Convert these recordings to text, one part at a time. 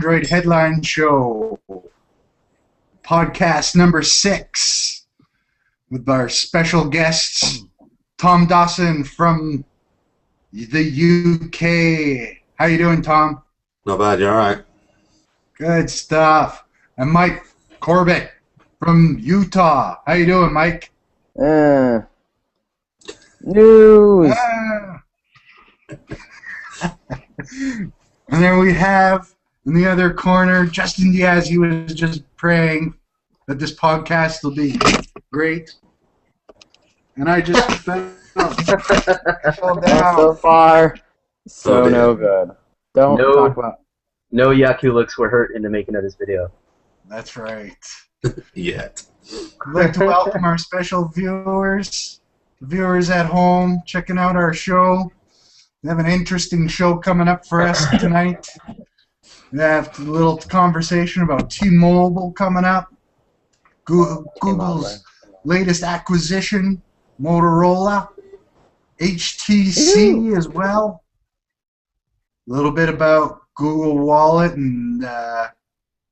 Android Headline Show, podcast number 6, with our special guests, Tom Dawson from the UK. How you doing, Tom? Not bad, you alright? Good stuff. And Mike Corbett from Utah. How you doing, Mike? News. And then we have, in the other corner, Justin Diaz. He was just praying that this podcast will be great. And I just fell down. So far, so no good. Don't talk about. No Yaku were hurt in the making of this video. That's right. Yet. I'd like to welcome our special viewers, the viewers at home checking out our show. We have an interesting show coming up for us tonight. We have a little conversation about T-Mobile coming up, Google's latest acquisition, Motorola, HTC as well, a little bit about Google Wallet and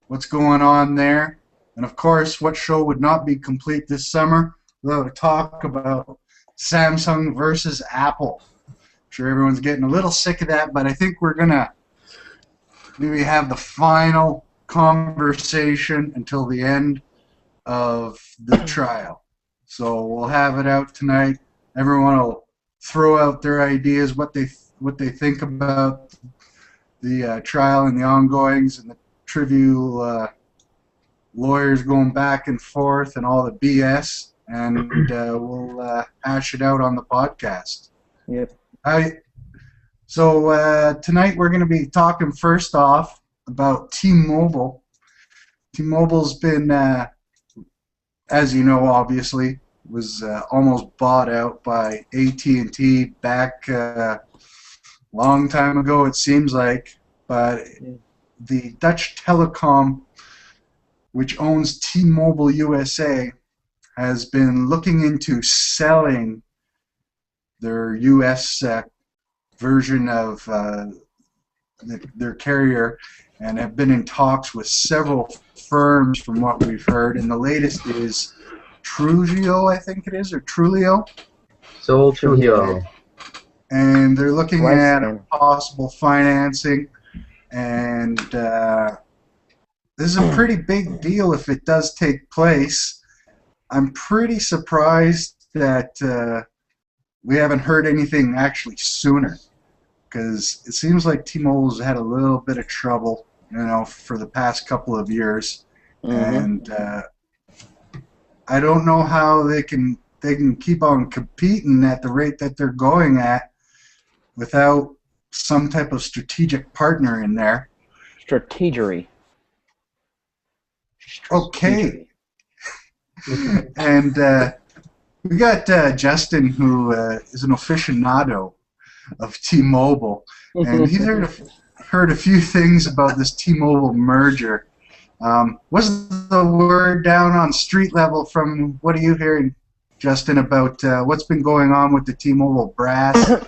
what's going on there. And of course, what show would not be complete this summer without a talk about Samsung versus Apple. I'm sure everyone's getting a little sick of that, but I think we're going to maybe have the final conversation until the end of the trial. So we'll have it out tonight. Everyone will throw out their ideas, what they think about the trial and the ongoings and the trivial lawyers going back and forth and all the BS, and we'll hash it out on the podcast. Yep. So tonight we're going to be talking first off about T-Mobile. T-Mobile's been, as you know, obviously, was almost bought out by AT&T back long time ago, it seems like. But the Dutch Telecom, which owns T-Mobile USA, has been looking into selling their U.S. version of their carrier, and have been in talks with several firms from what we've heard. And the latest is Trujillo, I think it is, or Trulio. So Trujillo. And they're looking at possible financing, and this is a pretty big deal if it does take place. I'm pretty surprised that we haven't heard anything actually sooner, because it seems like T-Mobile's had a little bit of trouble, for the past couple of years, and I don't know how they can keep on competing at the rate that they're going at without some type of strategic partner in there. Strategery. Okay. And we got Justin, who is an aficionado of T-Mobile, and he's heard a few things about this T-Mobile merger. What's the word down on street level from, what are you hearing, Justin, about what's been going on with the T-Mobile brass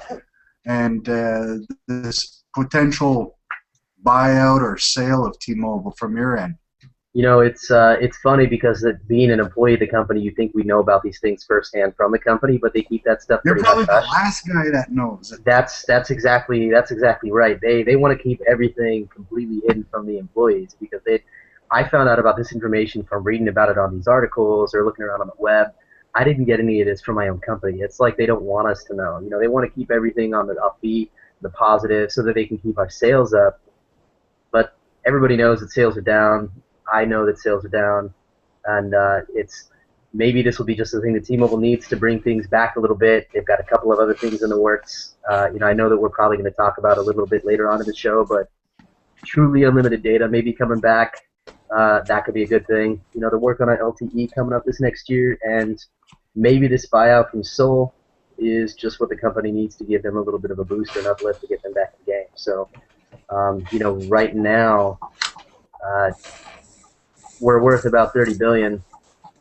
and this potential buyout or sale of T-Mobile from your end? It's funny because being an employee of the company, you think we know about these things firsthand from the company, but they keep that stuff You're pretty probably the hush-hush. last guy that knows it. That's exactly right. They want to keep everything completely hidden from the employees because I found out about this information from reading about it on these articles or looking around on the web. I didn't get any of this from my own company. It's like they don't want us to know. They want to keep everything on the upbeat, the positive, so that they can keep our sales up. But everybody knows that sales are down. I know that sales are down, and maybe this will be just the thing that T-Mobile needs to bring things back a little bit. They've got a couple of other things in the works. I know that we're probably going to talk about a little bit later on in the show, but truly unlimited data maybe coming back. That could be a good thing. They're working on LTE coming up this next year, and maybe this buyout from Seoul is just what the company needs to give them a little bit of a boost or an uplift to get them back in the game. So, right now, we're worth about $30 billion.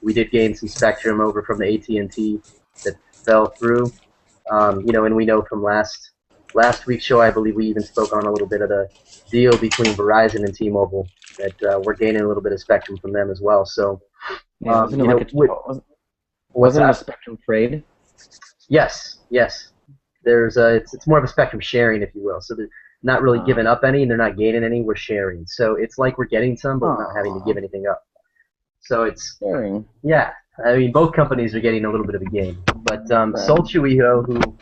We did gain some spectrum over from the AT&T that fell through, and we know from last last week's show, I believe we even spoke on a little bit of the deal between Verizon and T-Mobile that we're gaining a little bit of spectrum from them as well. So, Yeah, wasn't it like wasn't it a spectrum trade? Yes. There's it's more of a spectrum sharing, if you will. So they're not really giving up any, and they're not gaining any. We're sharing. So it's like we're getting some, but we're not having to give anything up. So it's Sharing. yeah. I mean, both companies are getting a little bit of a gain. But Sol Chuiho, who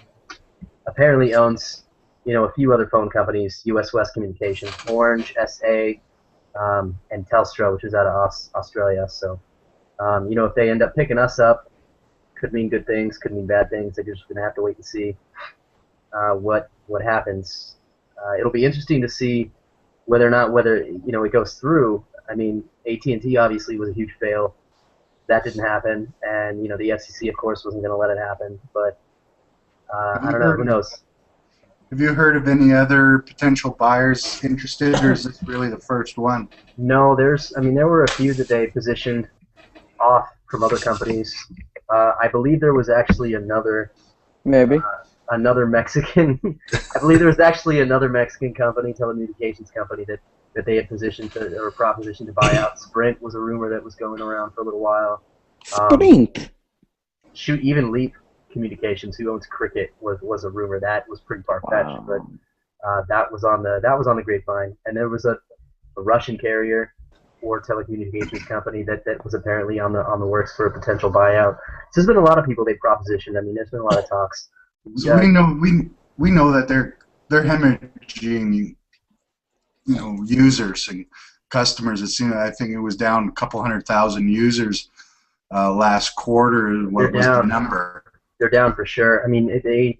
apparently owns, a few other phone companies, US West Communications, Orange, SA, and Telstra, which is out of Australia. So, if they end up picking us up, could mean good things, could mean bad things. They're just going to have to wait and see what happens. It'll be interesting to see whether it goes through. I mean, AT&T obviously was a huge fail. That didn't happen, and the FCC, of course, wasn't going to let it happen. But I don't know. Who knows? Have you heard of any other potential buyers interested, or is this really the first one? No, there were a few that they positioned off from other companies. I believe there was actually another Mexican. I believe there was actually another Mexican company, telecommunications company, that they had positioned or propositioned to buy out. Sprint was a rumor that was going around for a little while. Sprint. Even Leap Communications, who owns Cricket, was a rumor that was pretty far-fetched, but that was on the grapevine. And there was a Russian carrier or telecommunications company that was apparently on the works for a potential buyout. So there's been a lot of people they propositioned. I mean, there's been a lot of talks. So we know that they're hemorrhaging, users and customers. I think it was down a couple 100,000 users last quarter. What was the number? They're down for sure. I mean, they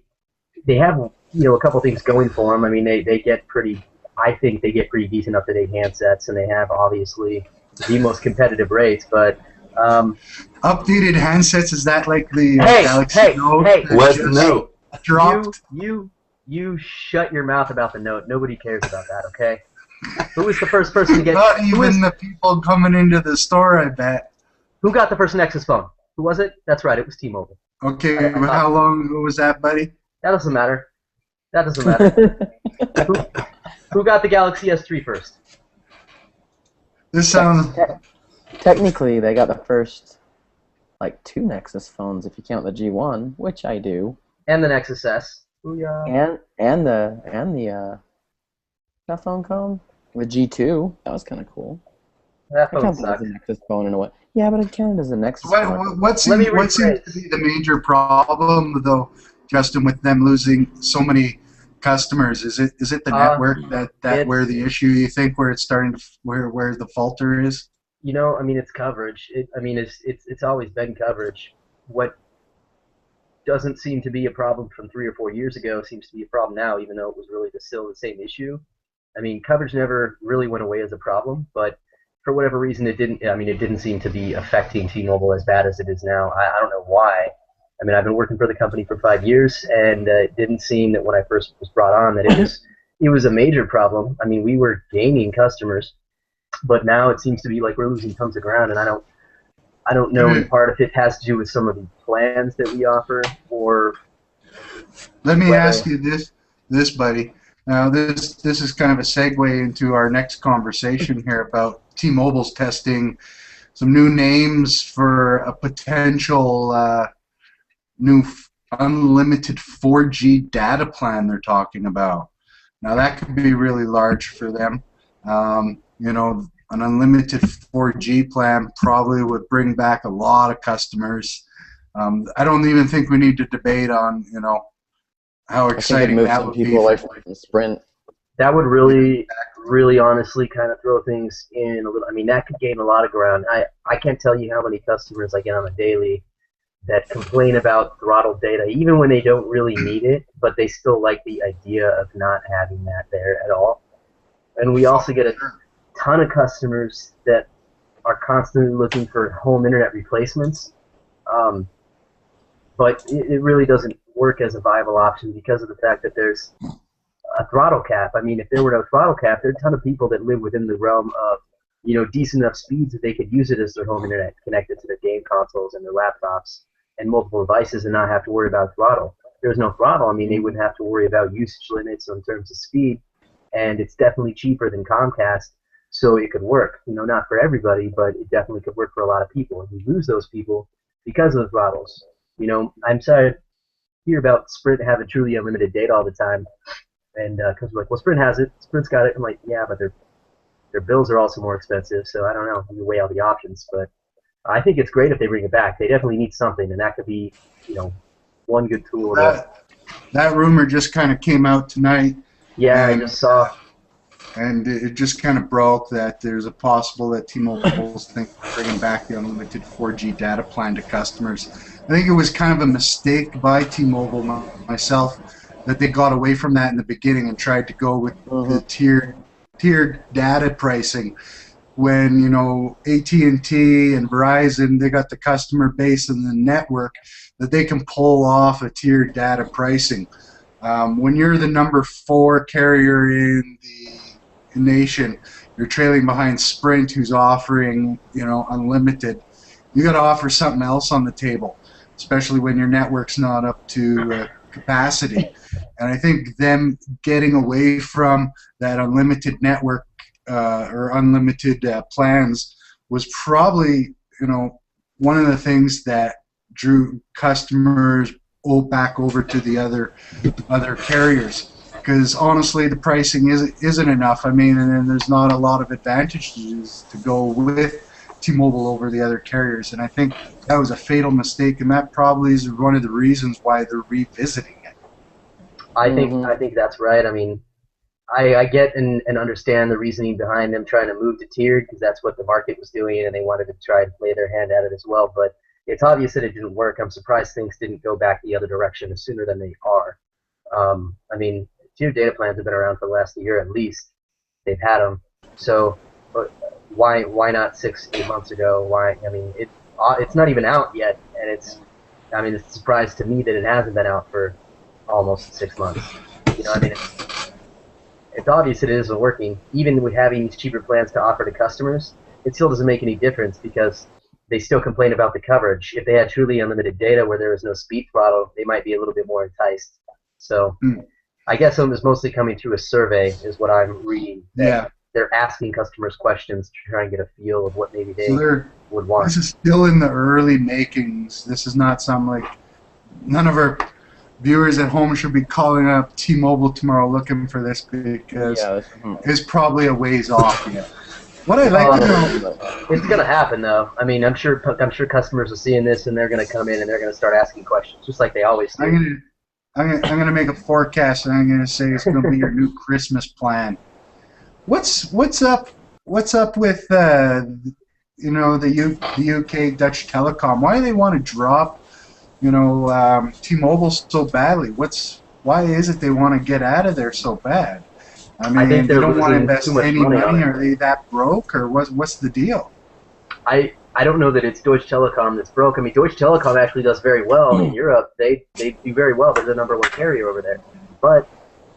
have a couple things going for them. I mean, they get pretty. I think they get pretty decent up-to-date handsets, and they have obviously the most competitive rates. But updated handsets, is that like the Galaxy Note? Where's the Note? Dropped. You shut your mouth about the Note. Nobody cares about that. Okay. Who was the first person to get? Not even the people coming into the store, I bet. Who got the first Nexus phone? Who was it? That's right. It was T-Mobile. Okay, how long ago was that, buddy? That doesn't matter. Who got the Galaxy S3 first? This sounds... Technically, they got the first, two Nexus phones, if you count the G1, which I do. And the Nexus S. Booyah. And the that phone called? The G2. That was kind of cool. That phone sucks. A Nexus phone in a way. Yeah, but it counted as a Nexus phone. What seems to be the major problem, though, Justin, with them losing so many customers? Is it the network that where the issue, you think, where it's starting to where the falter is? It's coverage. It's always been coverage. What doesn't seem to be a problem from 3 or 4 years ago seems to be a problem now, even though it was really still the same issue. I mean, coverage never really went away as a problem, but for whatever reason, it didn't seem to be affecting T-Mobile as bad as it is now. I don't know why. I mean, I've been working for the company for 5 years, and it didn't seem that when I first was brought on that it was a major problem. I mean, we were gaining customers, but now it seems to be like we're losing tons of ground, and I don't know if part of it has to do with some of the plans that we offer, or... Let me ask you this, buddy. Now, this is kind of a segue into our next conversation here about T-Mobile's testing some new names for a potential new unlimited 4G data plan they're talking about. Now, that could be really large for them. An unlimited 4G plan probably would bring back a lot of customers. I don't even think we need to debate on, how exciting that would be. People away from Sprint. That would really, really honestly kind of throw things in a little. I mean, that could gain a lot of ground. I can't tell you how many customers I get on a daily that complain about throttled data, even when they don't really need it, but they still like the idea of not having that there at all. And we also get a ton of customers that are constantly looking for home internet replacements, but it really doesn't work as a viable option because of the fact that there's a throttle cap. I mean, if there were no throttle cap, there are a ton of people that live within the realm of, decent enough speeds that they could use it as their home internet connected to their game consoles and their laptops and multiple devices and not have to worry about throttle. there's no throttle, I mean, they wouldn't have to worry about usage limits in terms of speed, and it's definitely cheaper than Comcast, so it could work. You know, not for everybody, but it definitely could work for a lot of people. And you lose those people because of the throttles. You know, I'm sorry to hear about Sprint having truly unlimited data all the time, and because we're like, well, Sprint has it, Sprint's got it. I'm like, yeah, but their bills are also more expensive, so I don't know. You weigh all the options, but I think it's great if they bring it back. They definitely need something, and that could be, you know, one good tool. That rumor just kind of came out tonight. Yeah, I just saw. And it just kind of broke that there's a possible that T-Mobile's thinking of bringing back the unlimited 4G data plan to customers. I think it was kind of a mistake by T-Mobile myself that they got away from that in the beginning and tried to go with the tiered data pricing. When, you know, AT&T and Verizon, they got the customer base and the network that they can pull off a tiered data pricing. When you're the number 4 carrier in the nation, you're trailing behind Sprint, who's offering, you know, unlimited. You got to offer something else on the table, especially when your network's not up to capacity. And I think them getting away from that unlimited network or unlimited plans was probably, you know, one of the things that drew customers back over to the other carriers. Because honestly, the pricing isn't enough. I mean, and there's not a lot of advantages to go with T-Mobile over the other carriers. And I think that was a fatal mistake, and that probably is one of the reasons why they're revisiting it. I think that's right. I mean, I get and understand the reasoning behind them trying to move to tiered, because that's what the market was doing, and they wanted to try to play their hand at it as well. But it's obvious that it didn't work. I'm surprised things didn't go back the other direction sooner than they are. I mean, tiered data plans have been around for the last year at least. They've had them. So why not 6-8 months ago? Why? I mean, it's not even out yet, and it's a surprise to me that it hasn't been out for almost 6 months. You know, I mean, it's obvious it isn't working. Even with having these cheaper plans to offer to customers, it still doesn't make any difference because they still complain about the coverage. If they had truly unlimited data where there was no speed throttle, they might be a little bit more enticed. So I guess it was mostly coming through a survey is what I'm reading. Yeah. They're asking customers questions to try and get a feel of what maybe they would want. This is still in the early makings. This is not some, like, none of our viewers at home should be calling up T-Mobile tomorrow looking for this because it's probably a ways off yet. What I'd like to know, it's going to happen though. I mean, I'm sure customers are seeing this and they're going to come in and they're going to start asking questions, just like they always do. I'm gonna make a forecast and I'm gonna say it's gonna be your new Christmas plan. What's up with you know, the UK Dutch Telecom? Why do they want to drop, you know, T-Mobile so badly? Why is it they want to get out of there so bad? I mean, think they don't want to invest too much any money. Are they that broke, or what's the deal? I don't know that it's Deutsche Telekom that's broke. I mean, Deutsche Telekom actually does very well in Europe. They do very well. They're the #1 carrier over there. But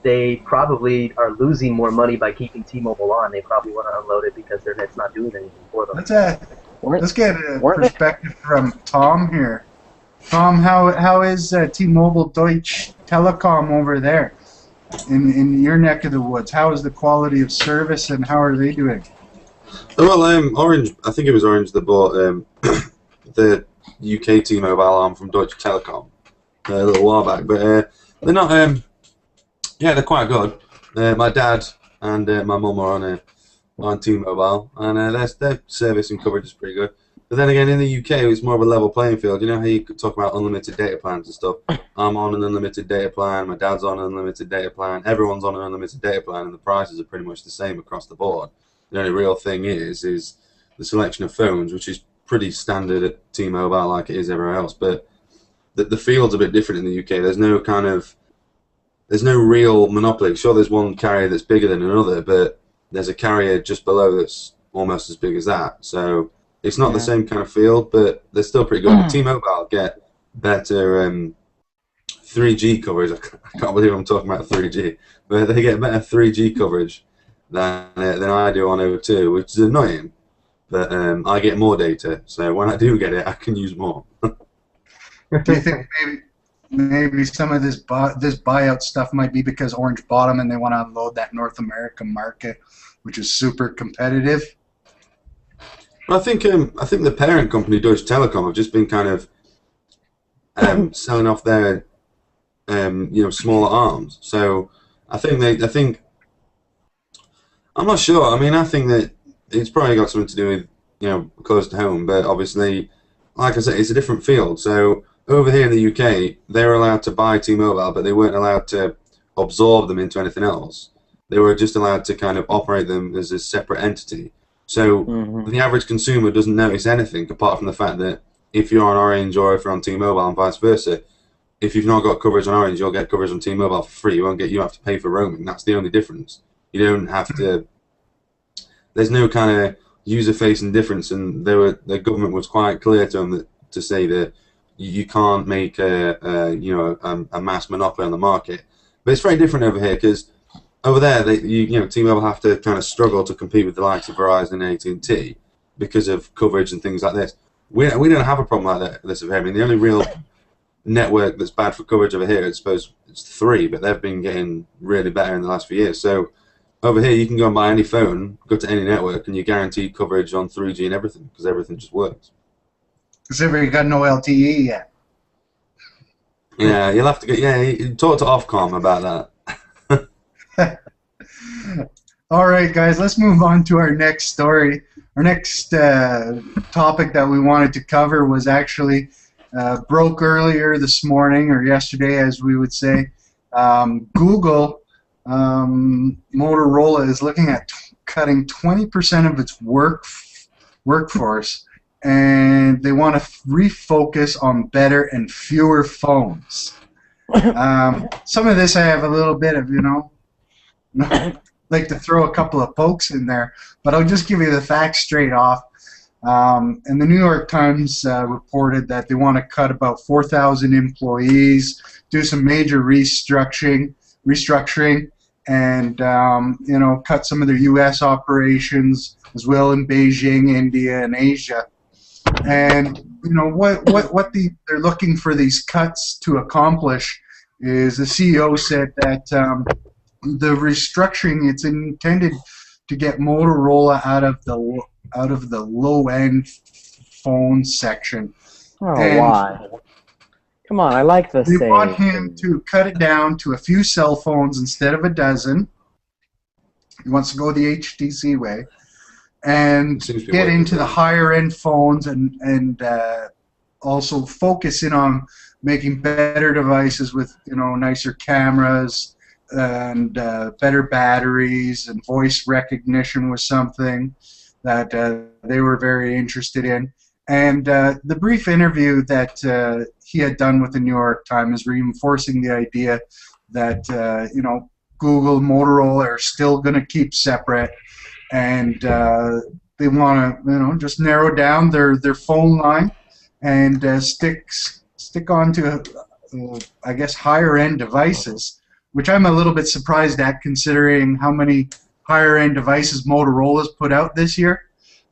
they probably are losing more money by keeping T-Mobile on. They probably want to unload it because their net's not doing anything for them. Let's get a perspective from Tom here. Tom, how is T-Mobile Deutsche Telekom over there in your neck of the woods? How is the quality of service and how are they doing? Well, Orange, I think it was Orange that bought the UK T-Mobile arm from Deutsche Telekom a little while back, but they're not. Yeah, they're quite good. My dad and my mum are on T-Mobile, and their service and coverage is pretty good. But then again, in the UK, it's more of a level playing field. You know how you could talk about unlimited data plans and stuff? I'm on an unlimited data plan, my dad's on an unlimited data plan, everyone's on an unlimited data plan, and the prices are pretty much the same across the board. The only real thing is the selection of phones, which is pretty standard at T-Mobile like it is everywhere else. But the field's a bit different in the UK. There's no real monopoly. Sure, there's one carrier that's bigger than another, but there's a carrier just below that's almost as big as that. So it's not the same kind of field, but they're still pretty good. T-Mobile get better 3G coverage. I can't believe I'm talking about 3G, but they get better 3G coverage than I do on O2, which is annoying. But I get more data, so when I do get it, I can use more. Do you think maybe some of this this buyout stuff might be because Orange bought them and they want to unload that North American market, which is super competitive. Well, I think the parent company Deutsche Telekom have just been kind of selling off their smaller arms. So I think I'm not sure. I mean, I think that it's probably got something to do with close to home, but obviously, like I said, it's a different field. So over here in the UK, they were allowed to buy T-Mobile, but they weren't allowed to absorb them into anything else. They were just allowed to kind of operate them as a separate entity. So the average consumer doesn't notice anything apart from the fact that if you're on Orange or if you're on T-Mobile and vice versa, if you've not got coverage on Orange, you'll get coverage on T-Mobile for free. You have to pay for roaming. That's the only difference. You don't have to. There's no kind of user-facing difference, and the government was quite clear to them to say that you can't make a mass monopoly on the market. But it's very different over here because over there, T-Mobile have to kind of struggle to compete with the likes of Verizon and AT&T because of coverage and things like this. We don't have a problem like this over here. I mean, the only real network that's bad for coverage over here, I suppose, it's 3, but they've been getting really better in the last few years. So over here, you can go and buy any phone, go to any network, and you're guaranteed coverage on 3G and everything because everything just works. Considering you got no LTE yet. Yeah, you'll have to talk to Ofcom about that. All right, guys, let's move on to our next story. Our next topic that we wanted to cover was actually broke earlier this morning, or yesterday, as we would say. Google, Motorola is looking at cutting 20% of its workforce, and they want to refocus on better and fewer phones. Some of this I have a little bit of, like to throw a couple of pokes in there, but I'll just give you the facts straight off. And the New York Times reported that they want to cut about 4,000 employees, do some major restructuring, and cut some of their U.S. operations as well in Beijing, India, and Asia. And what they're looking for these cuts to accomplish is the CEO said that the restructuring, it's intended to get Motorola out of the low-end phone section. Oh, And why? Come on, I like the they saying. want him to cut it down to a few cell phones instead of a dozen. He wants to go the HTC way and Seems to be get working into the well. higher-end phones and also focus in on making better devices with nicer cameras and better batteries, and voice recognition was something that they were very interested in. And the brief interview that he had done with the New York Times is reinforcing the idea that Google, Motorola are still going to keep separate, and they want to just narrow down their phone line and stick on to I guess higher end devices, which I'm a little bit surprised at considering how many higher end devices Motorola's put out this year.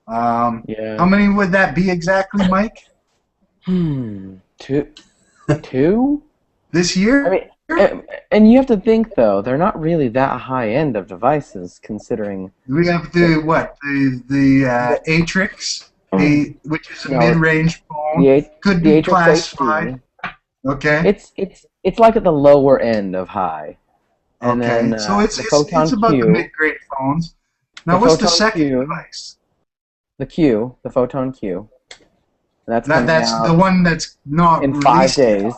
Yeah. How many would that be exactly, Mike? Two? This year? I mean, and you have to think, though, they're not really that high-end of devices, considering... We have the Atrix, which is a No, mid-range phone. Could the be Atrix classified. HD. Okay. It's like at the lower end of high. And Okay. then, So it's the Photon about Q, the mid-grade phones. Now, The what's the Photon second Q. device? the Photon Q. That's coming That's out the one that's not in 5 released. days.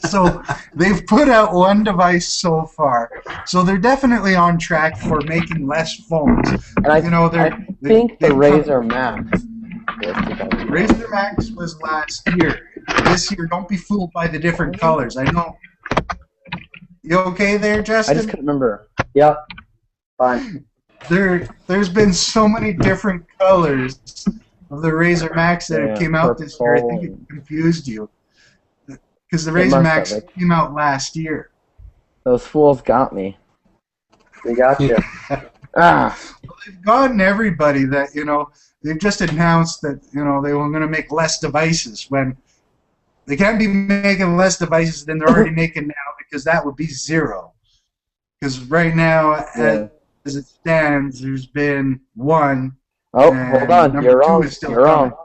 So they've put out one device so far. So they're definitely on track for making less phones. And I think the Razer Max was 2000. Razer Max was last year. This year, don't be fooled by the different colors. I know. You okay there, I Justin? just couldn't remember. Yep. Fine. There's been so many different colors of the Razer Max that Yeah, came out this year. I think it purple. confused you. Because the It Razer must Max have. came out last year. Those fools got me. They got you. Ah. They've gotten everybody that, they've just announced that, they were going to make less devices when they can't be making less devices than they're already making now, because that would be zero. Because right now, Yeah. as it stands, there's been one. Oh, and hold on. number You're two wrong. is still You're coming. wrong.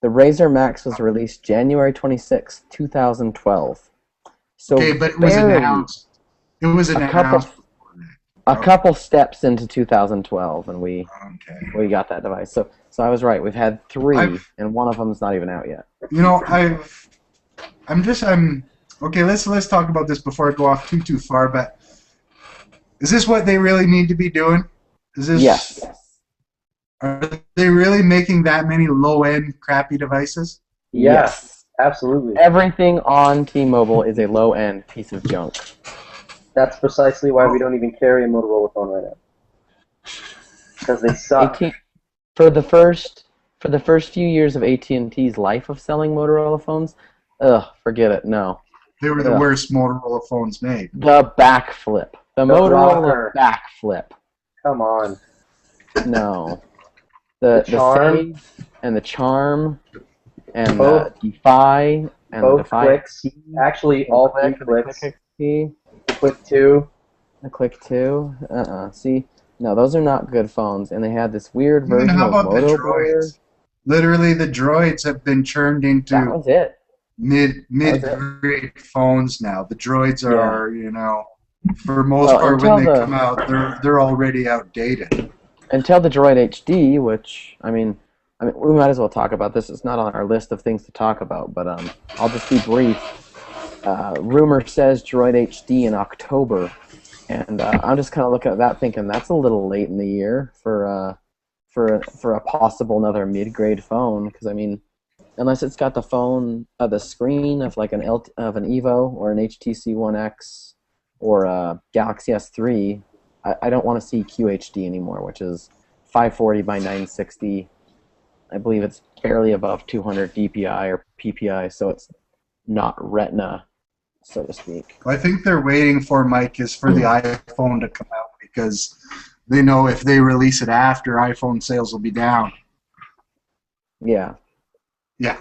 The Razer Max was released January 26th, 2012. So Okay, but it was barely announced. It was a announced. couple steps into 2012, and we Okay. got that device. So I was right. We've had 3, I've- and one of them's not even out yet. You know, I'm okay. Let's talk about this before I go off too far. But is this what they really need to be doing? Is this? Yes. Are they really making that many low-end crappy devices? Yes. Absolutely. Everything on T-Mobile is a low-end piece of junk. That's precisely why we don't even carry a Motorola phone right now. Because they suck. For the first few years of AT&T's life of selling Motorola phones, forget it. No. They were the Yeah. worst Motorola phones made. The backflip. The Motorola rocker. backflip. Come on. No. The charm. Save and the Charm and Both- the Defy and the Both Defy clicks. XT, Actually, the all Click 3 and the clicks. Click XT, The Click 2. the Click 2. See? No, those are not good phones, and they had this weird Even version how of about the Moto Board. droids? Literally, the droids have been churned That into was it. mid-grade phones now. The droids are, for most Well, part, when until they the- come out, they're already outdated. Until the Droid HD, which I mean, we might as well talk about this. It's not on our list of things to talk about, but I'll just be brief. Rumor says Droid HD in October, and I'm just kind of looking at that, thinking that's a little late in the year for a possible another mid-grade phone. Because I mean, unless it's got the screen of like of an Evo or an HTC One X or a Galaxy S3. I don't want to see QHD anymore, which is 540 by 960. I believe it's barely above 200 DPI or PPI, so it's not Retina, so to speak. I think they're waiting for, Mike, is for the iPhone to come out, because they know if they release it after, iPhone sales will be down. Yeah. Yeah.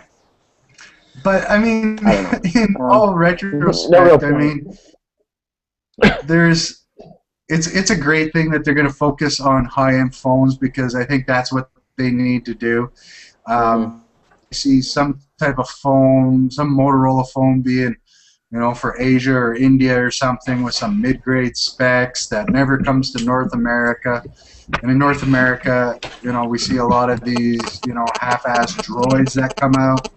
But, I mean, I don't know. in all retrospect, No real I mean, it's a great thing that they're going to focus on high-end phones, because I think that's what they need to do. I see some type of phone, some Motorola phone being, for Asia or India or something, with some mid-grade specs that never comes to North America. And in North America, we see a lot of these, half-assed droids that come out,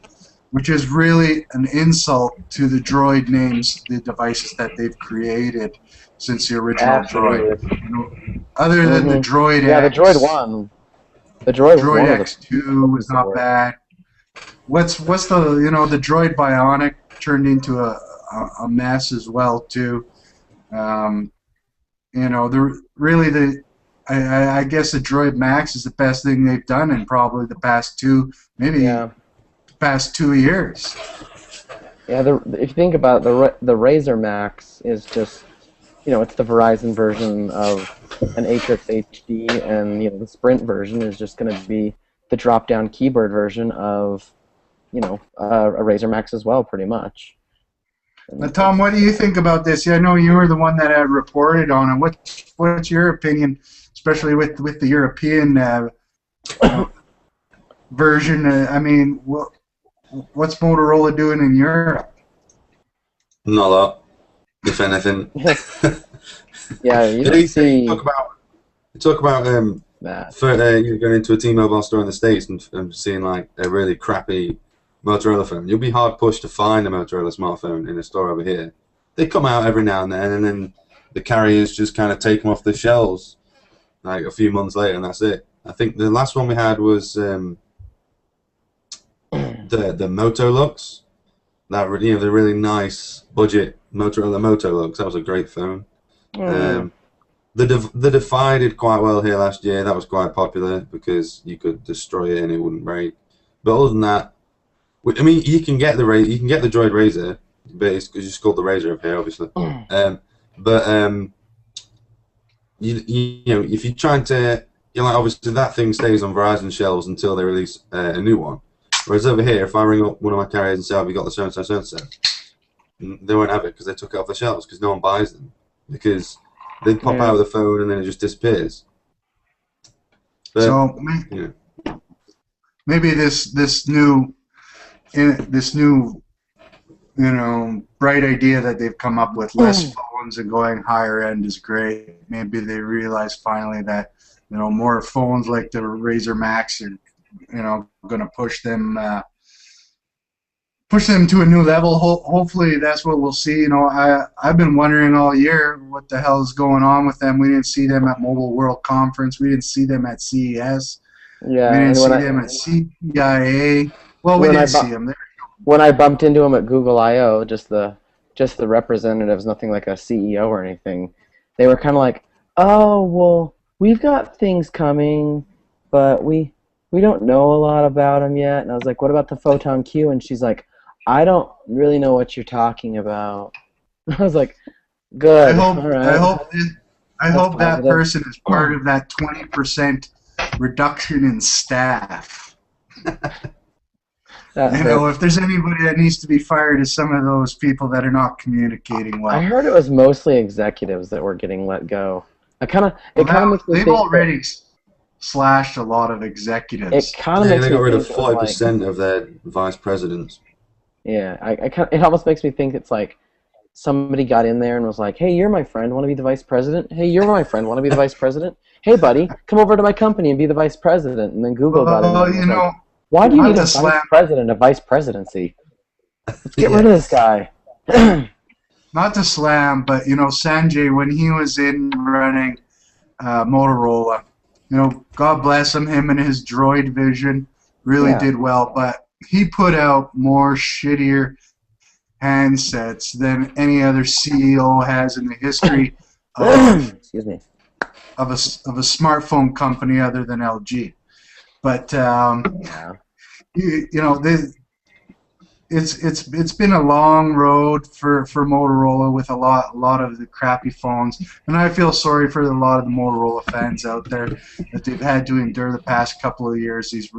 which is really an insult to the droid names, the devices that they've created since the original droid. Absolutely. Other than the Droid Yeah, X. the Droid 1. The Droid was one Droid of the X2 was not bad. What's the the Droid Bionic turned into a mess as well too. I guess the Droid Max is the best thing they've done in probably the past 2 years. Yeah, if you think about it, the Razer Max is just, it's the Verizon version of an Atrix HD, and the Sprint version is just going to be the drop-down keyboard version of, a Razer Max as well, pretty much. Now, Tom, what do you think about this? I know you were the one that had reported on it. What's your opinion, especially with the European version? I mean, what's Motorola doing in Europe? Not a lot, if anything. Yeah, you You don't see talk about that. you're going into a T-Mobile store in the States and seeing like a really crappy Motorola phone. You'll be hard pushed to find a Motorola smartphone in a store over here. They come out every now and then the carriers just kind of take them off the shelves like a few months later, and that's it. I think the last one we had was the Motolux. That the really nice budget Motorola Motolux. That was a great phone. The Defy did quite well here last year. That was quite popular because you could destroy it and it wouldn't break. But other than that, I mean, you can get the Droid Razer, but it's just called the Razer up here, obviously. If you're trying to, obviously that thing stays on Verizon shelves until they release a new one. Whereas over here, if I ring up one of my carriers and say, "Have you got the so-and-so, so-and-so?" They won't have it because they took it off the shelves because no one buys them. Because they pop out of the phone and then it just disappears. But, So yeah. maybe this new bright idea that they've come up with, less phones and going higher end, is great. Maybe they realize finally that more phones like the Razer Max are going to push them to a new level. Hopefully that's what we'll see. I've been wondering all year what the hell is going on with them. We didn't see them at Mobile World Conference. We didn't see them at CES. Yeah, we didn't see them at CIA. Well, we did see them there. When I bumped into them at Google I/O, just the representatives, nothing like a CEO or anything, they were kind of like, "Oh, well, we've got things coming, but we don't know a lot about them yet." And I was like, "What about the Photon Q?" And she's like, "I don't really know what you're talking about." I was like, "Good." I hope that person is part of that 20% reduction in staff. If there's anybody that needs to be fired, it's some of those people that are not communicating well. I heard it was mostly executives that were getting let go. It kind of makes me think they've already slashed a lot of executives. It kind of makes they me got rid of think 40% of their vice presidents. Yeah, it almost makes me think it's like somebody got in there and was like, "Hey, you're my friend, want to be the vice president? Hey, you're my friend, want to be the vice president? Hey, buddy, come over to my company and be the vice president." And then Google got in there and was like, "Why do you need a vice president, a vice presidency? Let's get rid of this guy." Not to slam, but Sanjay, when he was in running Motorola, God bless him and his Droid vision really did well, but he put out more shittier handsets than any other CEO has in the history of Excuse me. of a smartphone company other than LG. But it's been a long road for Motorola with a lot of the crappy phones, and I feel sorry for a lot of the Motorola fans out there that they've had to endure the past couple of years. These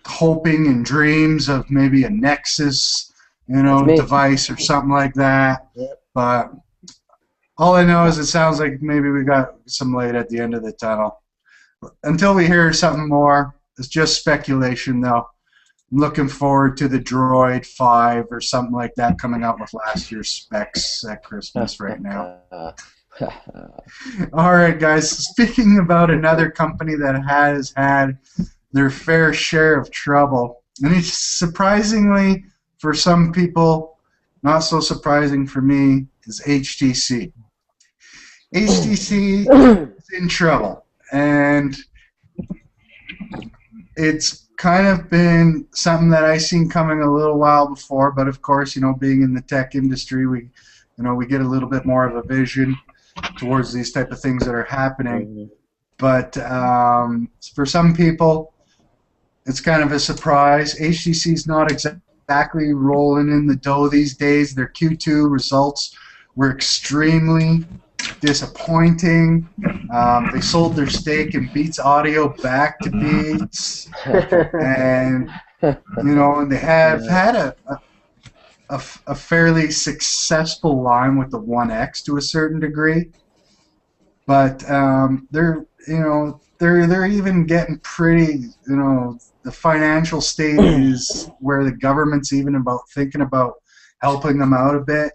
hoping and dreams of maybe a Nexus device or something like that. Yep. But all I know is it sounds like maybe we got some light at the end of the tunnel. Until we hear something more, it's just speculation, though. I'm looking forward to the Droid 5 or something like that coming out with last year's specs at Christmas right now. All right, guys. Speaking about another company that has had their fair share of trouble, and it's surprisingly for some people, not so surprising for me, is HTC. HTC is in trouble, and it's kind of been something that I seen coming a little while before, but of course, being in the tech industry, we get a little bit more of a vision towards these type of things that are happening. But for some people, it's kind of a surprise. HTC's not exactly rolling in the dough these days. Their Q2 results were extremely disappointing. They sold their stake in Beats Audio back to Beats, and and they have had a fairly successful line with the One X to a certain degree, but they're even getting pretty. The financial state is where the government's even thinking about helping them out a bit.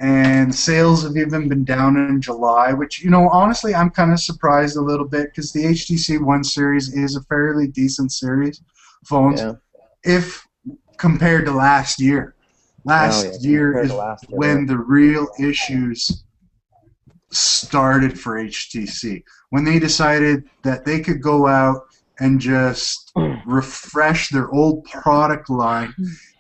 And sales have even been down in July, which, honestly, I'm kind of surprised a little bit because the HTC One series is a fairly decent series of phones if compared to last year. Last year is when the real issues started for HTC, when they decided that they could go out and just refresh their old product line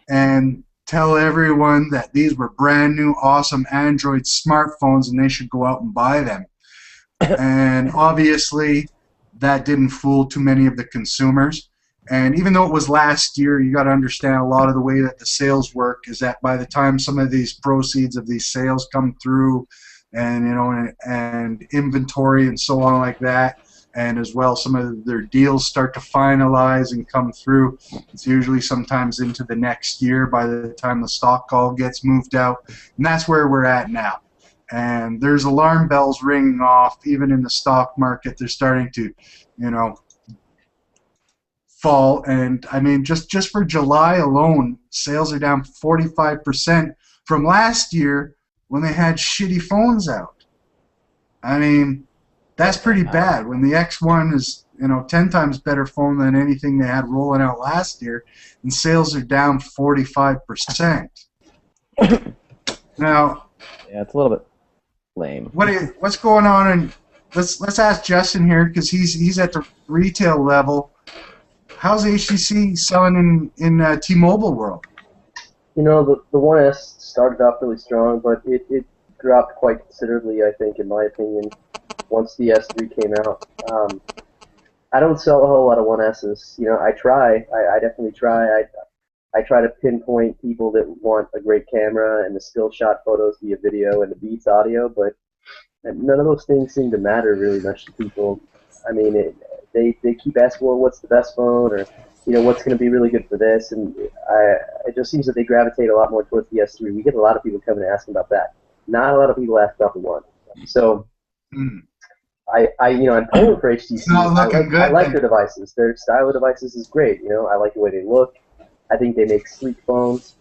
and tell everyone that these were brand new, awesome Android smartphones and they should go out and buy them. And obviously, that didn't fool too many of the consumers. And even though it was last year, you got to understand a lot of the way that the sales work is that by the time some of these proceeds of these sales come through, and and inventory and so on like that, and as well some of their deals start to finalize and come through. It's usually sometimes into the next year by the time the stock all gets moved out, and that's where we're at now. And there's alarm bells ringing off even in the stock market. They're starting to, fall. And I mean, just for July alone, sales are down 45% from last year when they had shitty phones out. I mean, that's pretty bad when the X1 is 10 times better phone than anything they had rolling out last year, and sales are down 45%. Now, yeah, it's a little bit lame. What's going on? And let's ask Justin here, because he's at the retail level. How's HTC selling in T-Mobile world? The 1S started off really strong, but it dropped quite considerably, I think, in my opinion, once the S3 came out. I don't sell a whole lot of 1Ss. I try. I definitely try. I try to pinpoint people that want a great camera and the still shot photos via video and the Beats audio, but none of those things seem to matter really much to people. I mean, they keep asking, well, what's the best phone, or what's going to be really good for this, and it just seems that they gravitate a lot more towards the S3. We get a lot of people coming and asking about that. Not a lot of people ask about the one. So I'm pulling for HTC. I like their devices. Their style of devices is great. I like the way they look. I think they make sleek phones.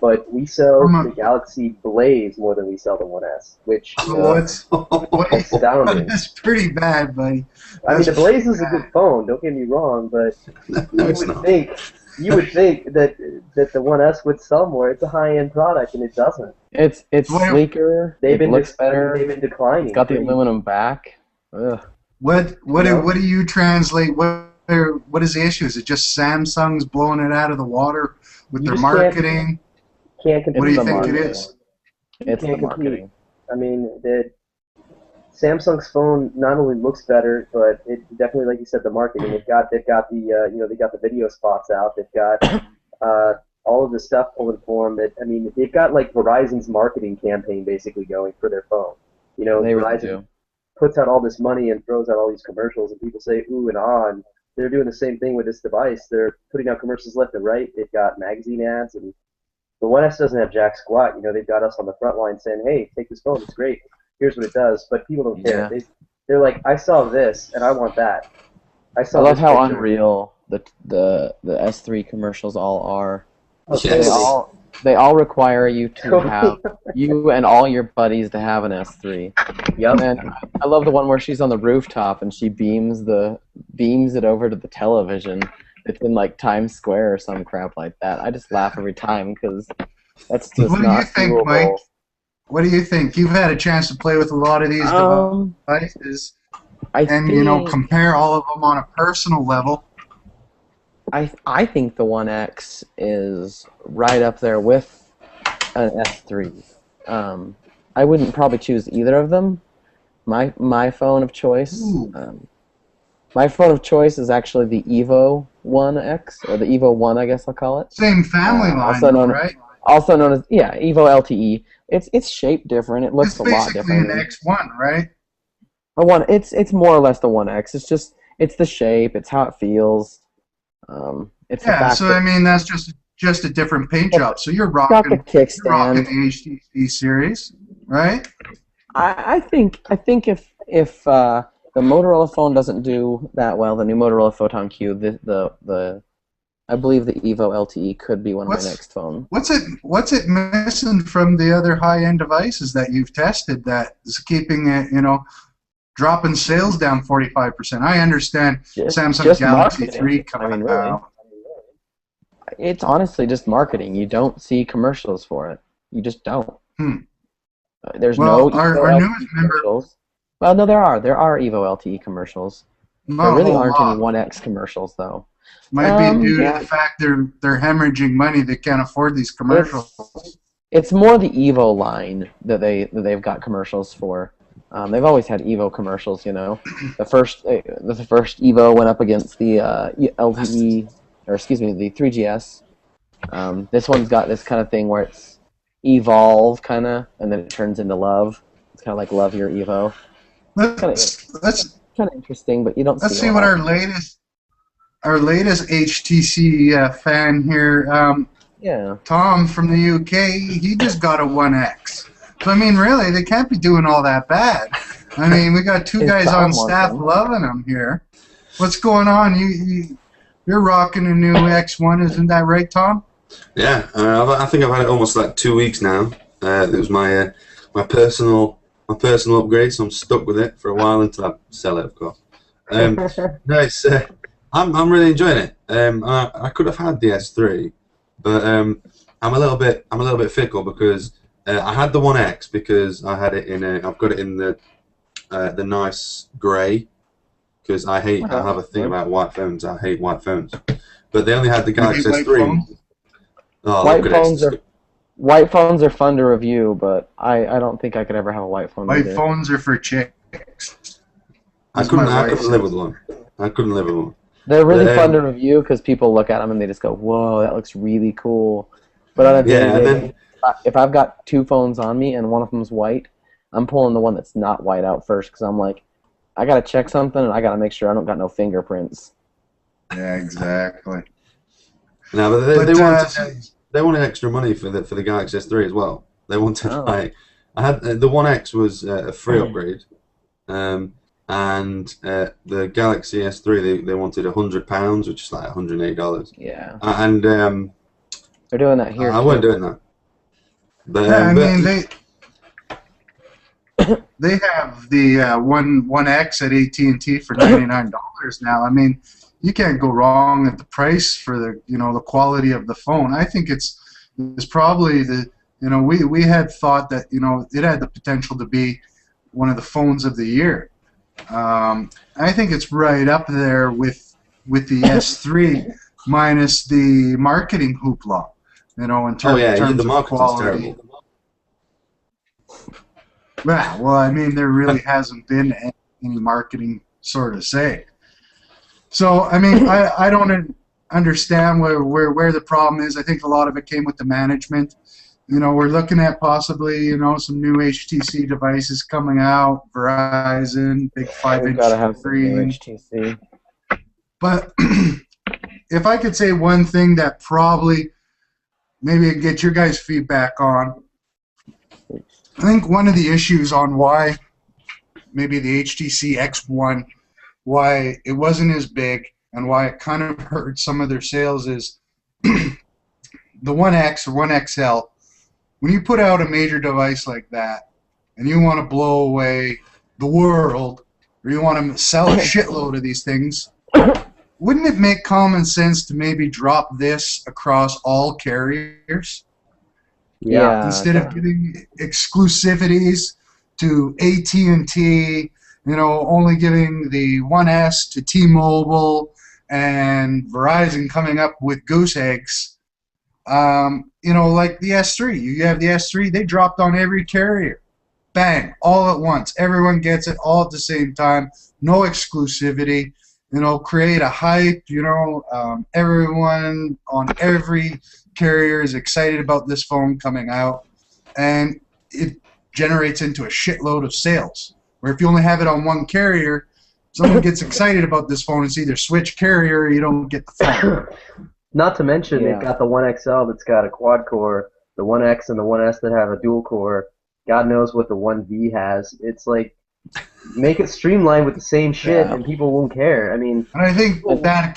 But we sell the Galaxy Blaze more than we sell the 1S, which is astounding. That's pretty bad, buddy. I mean, the Blaze is a good phone. Don't get me wrong, but you would think that the 1S would sell more. It's a high-end product, and it doesn't. It's sleeker. It looks better. They've been declining. It's got the aluminum back. Ugh. What do you translate? What is the issue? Is it just Samsung's blowing it out of the water with their marketing? Can't compete. What do you think it is? It's the marketing. I mean, Samsung's phone not only looks better, but it definitely, like you said, the marketing. They've got the they got the video spots out. They've got all of the stuff pulling for them. They've got like Verizon's marketing campaign basically going for their phone. They Verizon really do. puts out all this money and throws out all these commercials, and people say ooh and ah, and they're doing the same thing with this device. They're putting out commercials left and right. They've got magazine ads, and the 1S doesn't have jack squat. They've got us on the front line saying, hey, take this phone, it's great. Here's what it does. But people don't care. They're like, I saw this, and I want that. I love how unreal the S3 commercials all are. Okay. They all require you to have, you and all your buddies to have an S3. Yep. And I love the one where she's on the rooftop and she beams it over to the television. It's in like Times Square or some crap like that. I just laugh every time because that's just what not do you think, doable. Mike? What do you think? You've had a chance to play with a lot of these devices, and compare all of them on a personal level. I think the 1X is right up there with an S3. I wouldn't probably choose either of them. My phone of choice. My phone of choice is actually the Evo 1X, or the Evo 1, I guess I'll call it. Same family line, right? Also known as Evo LTE. It's shaped different. It looks a lot different. It's basically an X1, right? A one. It's more or less the 1X. It's the shape. It's how it feels. It's the fact that's just a different paint job. So you're got rocking the kickstand. You're rocking the HTC series, right? I think if the Motorola phone doesn't do that well, the new Motorola Photon Q, I believe the Evo LTE could be one of my next phones. What's it missing from the other high-end devices that you've tested that is keeping it, dropping sales down 45%? I understand Samsung Galaxy 3 coming out. It's honestly just marketing. You don't see commercials for it. You just don't. There's no our newest commercials. Well, no, there are. There are Evo LTE commercials. There really aren't any 1X commercials, though. Might be due to the fact they're hemorrhaging money. They can't afford these commercials. It's more the Evo line that they've got commercials for. They've always had Evo commercials, The first Evo went up against the LTE, or excuse me, the 3GS. This one's got this kind of thing where it's evolve, and then it turns into love. It's kind of like love your Evo. Let's kind of interesting, but you don't Let's see see a what lot. our latest HTC fan here, Yeah. Tom from the UK. He just got a 1X. So I mean, really, they can't be doing all that bad. I mean, we got two His guys Tom on wants staff them. loving them here. What's going on? You're rocking a new X1, isn't that right, Tom? Yeah, I think I've had it almost like 2 weeks now. It was my personal upgrade, so I'm stuck with it for a while until I sell it, of course. No, it's I'm really enjoying it. I could have had the S3, but I'm a little bit fickle because I had the 1X because I had it in I've got it in the nice grey because I have a thing about white phones. I hate white phones, but they only had the You hate Galaxy white S3. phones? Oh, White look at phones this. are white phones are fun to review, but I don't think I could ever have a white phone White either. phones are for chicks. I As my wife couldn't live says. with one. I couldn't live with one. They're really But, fun to review because people look at them and they just go, "Whoa, that looks really cool." But at the end Yeah, of the and day, then if I've got two phones on me and one of them's white, I'm pulling the one that's not white out first because I'm like, I gotta check something and I gotta make sure I don't got no fingerprints. Yeah, exactly. no, but But they wanted extra money for the Galaxy S3 as well. They wanted Oh. like I had the 1X was a free upgrade, and the Galaxy S3 they wanted £100, which is like $180, Yeah, and they're doing that here I too. wasn't doing that. But, yeah, I but mean they have the one X at AT&T for $99 now. I mean, you can't go wrong at the price for the quality of the phone. I think it's probably we had thought that it had the potential to be one of the phones of the year. I think it's right up there with the S3 minus the marketing hoopla. In oh terms yeah, the of marketing's quality. terrible. Yeah, well, I mean, there really hasn't been any marketing sort of say. So, I mean, I don't understand where the problem is. I think a lot of it came with the management. We're looking at possibly, some new HTC devices coming out, Verizon, big We've 5-inch gotta have some screen. new HTC. But if I could say one thing that probably maybe I'd get your guys' feedback on, I think one of the issues on why maybe the HTC X1, why it wasn't as big and why it kind of hurt some of their sales is the 1X or 1XL. When you put out a major device like that and you want to blow away the world or you want to sell a shitload of these things, wouldn't it make common sense to maybe drop this across all carriers? Yeah. Instead of giving exclusivities to AT&T, only giving the 1S to T-Mobile and Verizon coming up with goose eggs, like the S3. You have the S3, they dropped on every carrier. Bang, all at once. Everyone gets it all at the same time. No exclusivity. Create a hype. Everyone on every carrier is excited about this phone coming out, and it generates into a shitload of sales. Where if you only have it on one carrier, someone gets excited about this phone, it's either switch carrier or you don't get the phone. Not to mention, Yeah. they've got the 1XL that's got a quad core, the 1X and the 1S that have a dual core. God knows what the 1V has. It's like, make it streamlined with the same shit, Yeah. and people won't care. I mean, And I think that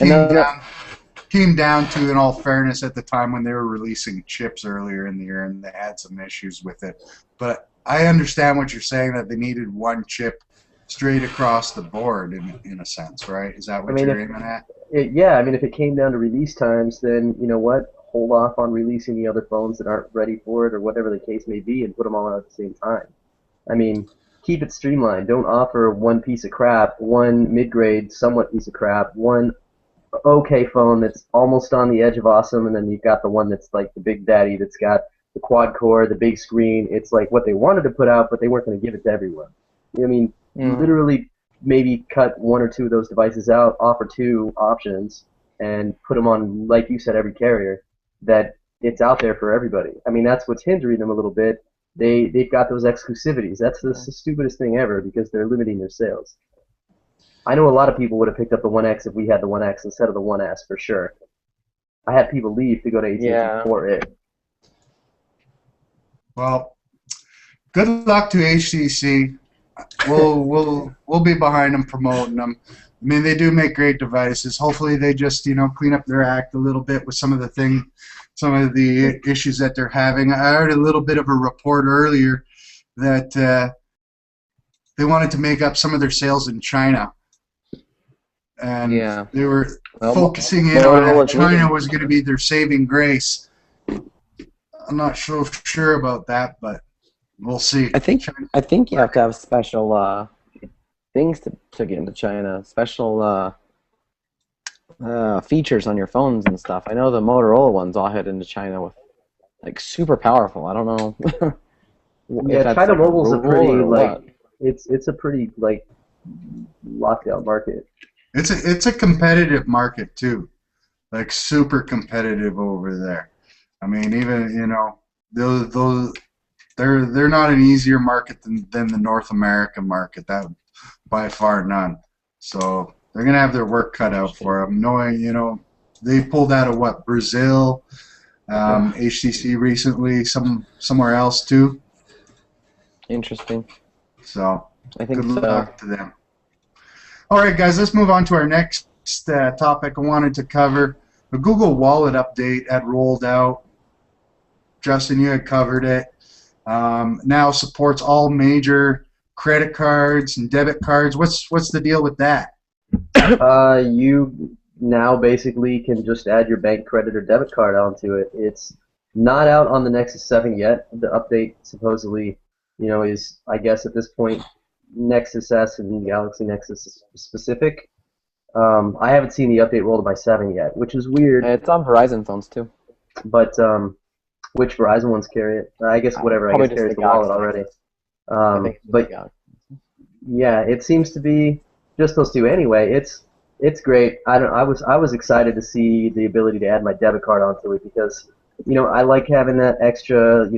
came down to, in all fairness, at the time when they were releasing chips earlier in the year, and they had some issues with it. But I understand what you're saying, that they needed one chip straight across the board, in a sense, right? Is that what you're aiming at? if it came down to release times, then you know what? Hold off on releasing the other phones that aren't ready for it, or whatever the case may be, and put them all out at the same time. I mean, keep it streamlined. Don't offer one piece of crap, one mid-grade, somewhat piece of crap, one okay phone that's almost on the edge of awesome, and then you've got the one that's like the big daddy that's got the quad core, the big screen. It's like what they wanted to put out, but they weren't going to give it to everyone. I mean, literally maybe cut one or two of those devices out, offer two options, and put them on, like you said, every carrier, that it's out there for everybody. I mean, that's what's hindering them a little bit. They've got those exclusivities. That's the stupidest thing ever, because they're limiting their sales. I know a lot of people would have picked up the 1X if we had the 1X instead of the 1S for sure. I had people leave to go to AT&T Yeah. for it. Well, good luck to HTC. We'll be behind them, promoting them. I mean, they do make great devices. Hopefully, they just clean up their act a little bit with some of the issues that they're having. I heard a little bit of a report earlier that they wanted to make up some of their sales in China, and Yeah. they were Well, focusing in on Motorola that China leading. was going to be their saving grace. I'm not sure about that, but we'll see. I think you have to have special things to get into China. Special features on your phones and stuff. I know the Motorola ones all head into China with like super powerful. I don't know. if Yeah, that's China like a Mobile's a rule pretty or like what. it's a pretty like lockdown market. It's a competitive market too, like super competitive over there. I mean, even those they're not an easier market than the North American market. That by far none. So they're gonna have their work cut out for them. Knowing they pulled out of what, Brazil, HTC recently, somewhere else too. Interesting. So I think good so. luck to them. All right, guys, let's move on to our next topic I wanted to cover. The Google Wallet update had rolled out. Justin, you had covered it. Now supports all major credit cards and debit cards. What's the deal with that? You now basically can just add your bank credit or debit card onto it. It's not out on the Nexus 7 yet. The update supposedly, is, I guess at this point, Nexus S and Galaxy Nexus specific. I haven't seen the update rolled to my 7 yet, which is weird. It's on Verizon phones too. But which Verizon ones carry it? I guess whatever. I Probably guess just carries the the wallet Galaxy. already. I think But yeah. yeah, it seems to be just those two. Anyway, it's great. I was excited to see the ability to add my debit card onto it because I like having that extra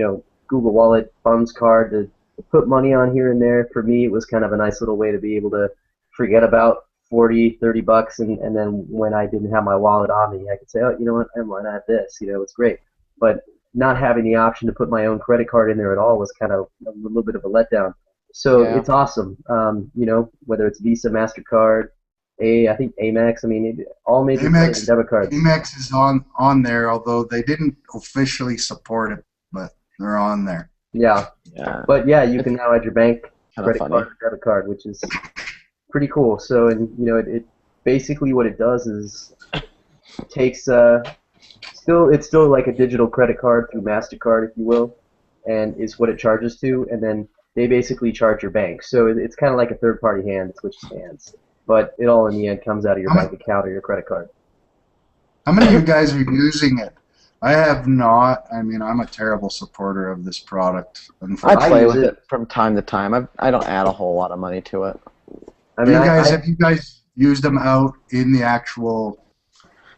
Google Wallet funds card to put money on here and there. For me, it was kind of a nice little way to be able to forget about 40, 30 bucks, and then when I didn't have my wallet on me, I could say, oh, you know what, I might have this. It's great. But not having the option to put my own credit card in there at all was kind of a little bit of a letdown. So Yeah. it's awesome. Whether it's Visa, MasterCard, I think Amex. I mean, all major credit and debit cards. Amex is on there, although they didn't officially support it, but they're on there. Yeah, Yeah. but yeah, you can now add your bank Kind of credit funny. card or debit card, which is pretty cool. So, and it basically what it does is takes it's still like a digital credit card through MasterCard, if you will, and is what it charges to, and then they basically charge your bank. So it's kind of like a third-party hand that switches hands, but it all in the end comes out of your bank account or your credit card. How many of you guys are using it? I have not. I mean, I'm a terrible supporter of this product. I play use with it. it from time to time. I don't add a whole lot of money to it. I mean, Have you guys used them out in the actual,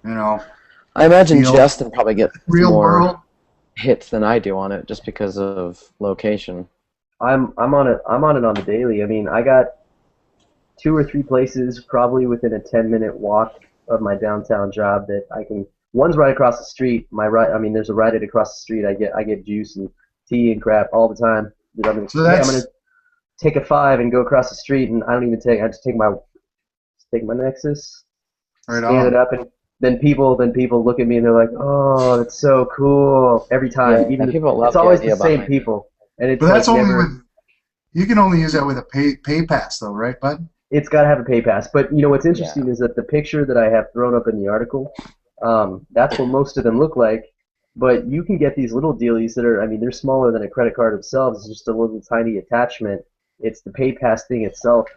I imagine Real- Justin probably gets real more world? hits than I do on it just because of location. I'm on it on the daily. I mean, I got 2 or 3 places probably within a 10-minute walk of my downtown job that I can. One's right across the street. There's a Rite Aid across the street. I get juice and tea and crap all the time. I'm gonna take a 5 and go across the street, and I just take my Nexus, Right scan on. it up, and then people look at me and they're like, "Oh, that's so cool!" Every time, Yeah, people love it's the always idea the same behind it. people, and it's But that's like only never. with. You can only use that with a pay pass, though, right, bud? It's got to have a pay pass. But what's interesting is that the picture that I have thrown up in the article, that's what most of them look like. But you can get these little dealies that are, they're smaller than a credit card themselves. It's just a little tiny attachment. It's the pay pass thing itself.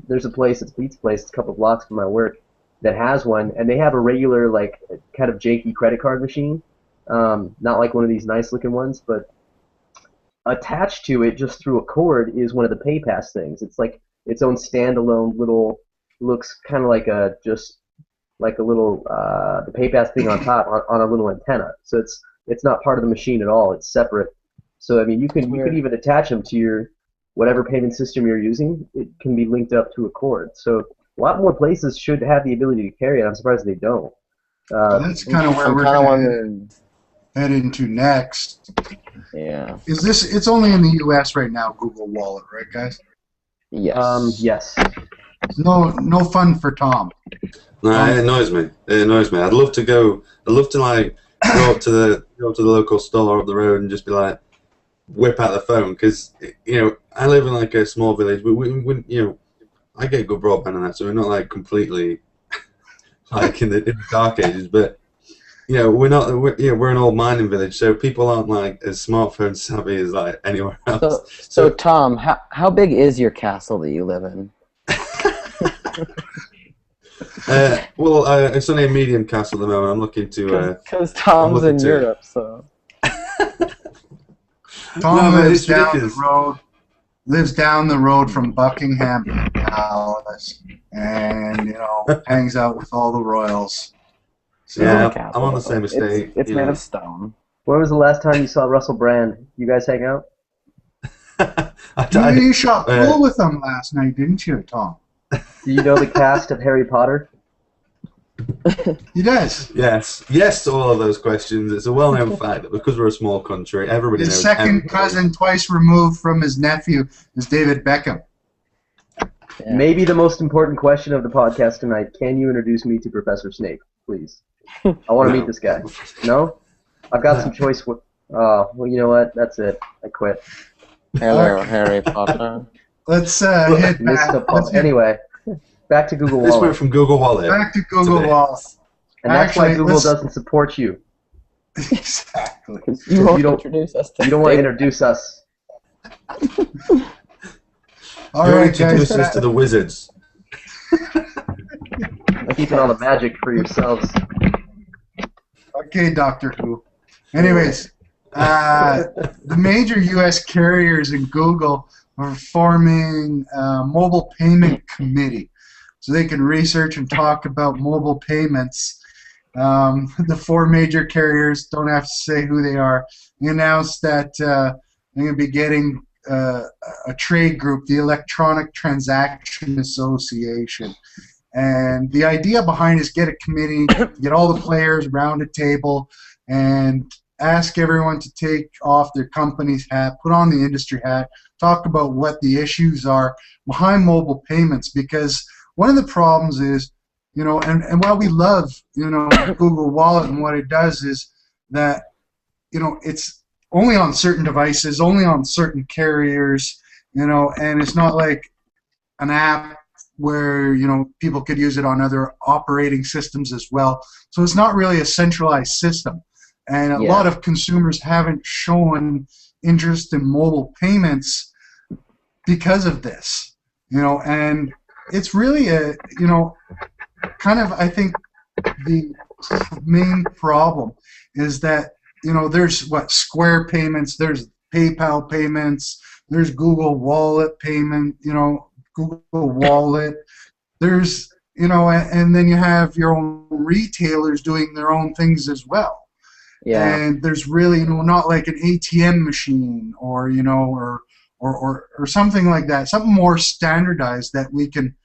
There's a place, it's Pete's place, it's a couple blocks from my work, that has one, and they have a regular, like, kind of janky credit card machine. Not like one of these nice looking ones, but attached to it just through a cord is one of the pay pass things. It's like its own standalone little, looks kind of like a little the pay pass thing on top on a little antenna. So it's not part of the machine at all. It's separate. So you could even attach them to your whatever payment system you're using, it can be linked up to Accord. So a lot more places should have the ability to carry it. I'm surprised they don't. So that's kind of where I'm we're kind of going to wondering. head into next. Yeah. Is this? It's only in the U.S. right now, Google Wallet, right, guys? Yes. Yes. No fun for Tom. No, it annoys me. It annoys me. I'd love to go. I'd love to like go up to the local store up the road and just be like, whip out the phone, because I live in like a small village. We I get good broadband and that, so we're not like completely like in the dark ages. But we're not. We're an old mining village, so people aren't like as smartphone savvy as like anywhere else. So Tom, how big is your castle that you live in? It's only a medium castle at the moment. I'm looking to. Because Tom's in to- Europe, so. Tom No, but lives it's down ridiculous. the road. Lives down the road from Buckingham Palace, and hangs out with all the royals. So, Yeah, Castle, I'm on the same but estate. It's made of stone. When was the last time you saw Russell Brand? You guys hang out? you shot pool with them last night, didn't you, Tom? Do you know the cast of Harry Potter? He does. Yes to all of those questions. It's a well-known fact that because we're a small country, everybody His knows. second everybody. cousin, twice removed from his nephew, is David Beckham. Yeah. Maybe the most important question of the podcast tonight. Can you introduce me to Professor Snape, please? I want to No. meet this guy. No? I've got some choice. Well, you know what? That's it. I quit. Hello, Harry Potter. Let's hit Missed the back. ball. Anyway, back to Google This went Wallet. from Google Wallet. Back to Google Today. Wallet. And that's why Actually, Google let's- doesn't support you. Exactly. You won't you don't- introduce us to You don't want to David. introduce us. All You're right, introduced guys. us to the wizards. Keeping all the magic for yourselves. Okay, Doctor Who. Anyways, the major U.S. carriers and Google are forming a mobile payment committee so they can research and talk about mobile payments. The four major carriers, don't have to say who they are, announced that they're going to be getting a trade group, the Electronic Transaction Association. And the idea behind it is get a committee, get all the players around a table, and ask everyone to take off their company's hat, put on the industry hat, talk about what the issues are behind mobile payments. Because one of the problems is, and while we love, Google Wallet and what it does is that, it's only on certain devices, only on certain carriers, and it's not like an app where people could use it on other operating systems as well. So it's not really a centralized system, and a lot of consumers haven't shown interest in mobile payments because of this. And it's really a kind of, I think the main problem is that there's Square payments, there's PayPal payments, there's Google Wallet payment, Google Wallet. There's, and then you have your own retailers doing their own things as well. Yeah. And there's really, not like an ATM machine or, or something like that, something more standardized that we can,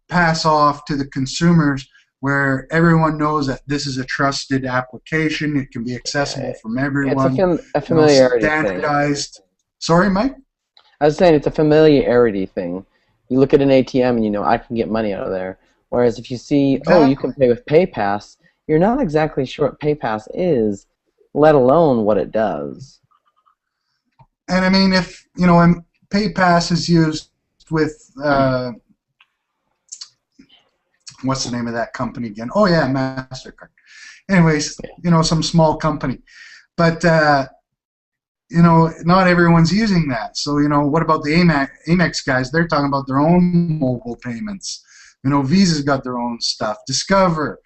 pass off to the consumers where everyone knows that this is a trusted application. It can be accessible from everyone. It's a familiarity thing. Standardized. Sorry, Mike? I was saying it's a familiarity thing. You look at an ATM and I can get money out of there. Whereas if you see, you can pay with PayPass, you're not exactly sure what PayPass is, let alone what it does. And I mean, if, and PayPass is used with, what's the name of that company again? Oh, yeah, MasterCard. Anyways, some small company. But, not everyone's using that. So, what about the Amex guys? They're talking about their own mobile payments. Visa's got their own stuff. Discover.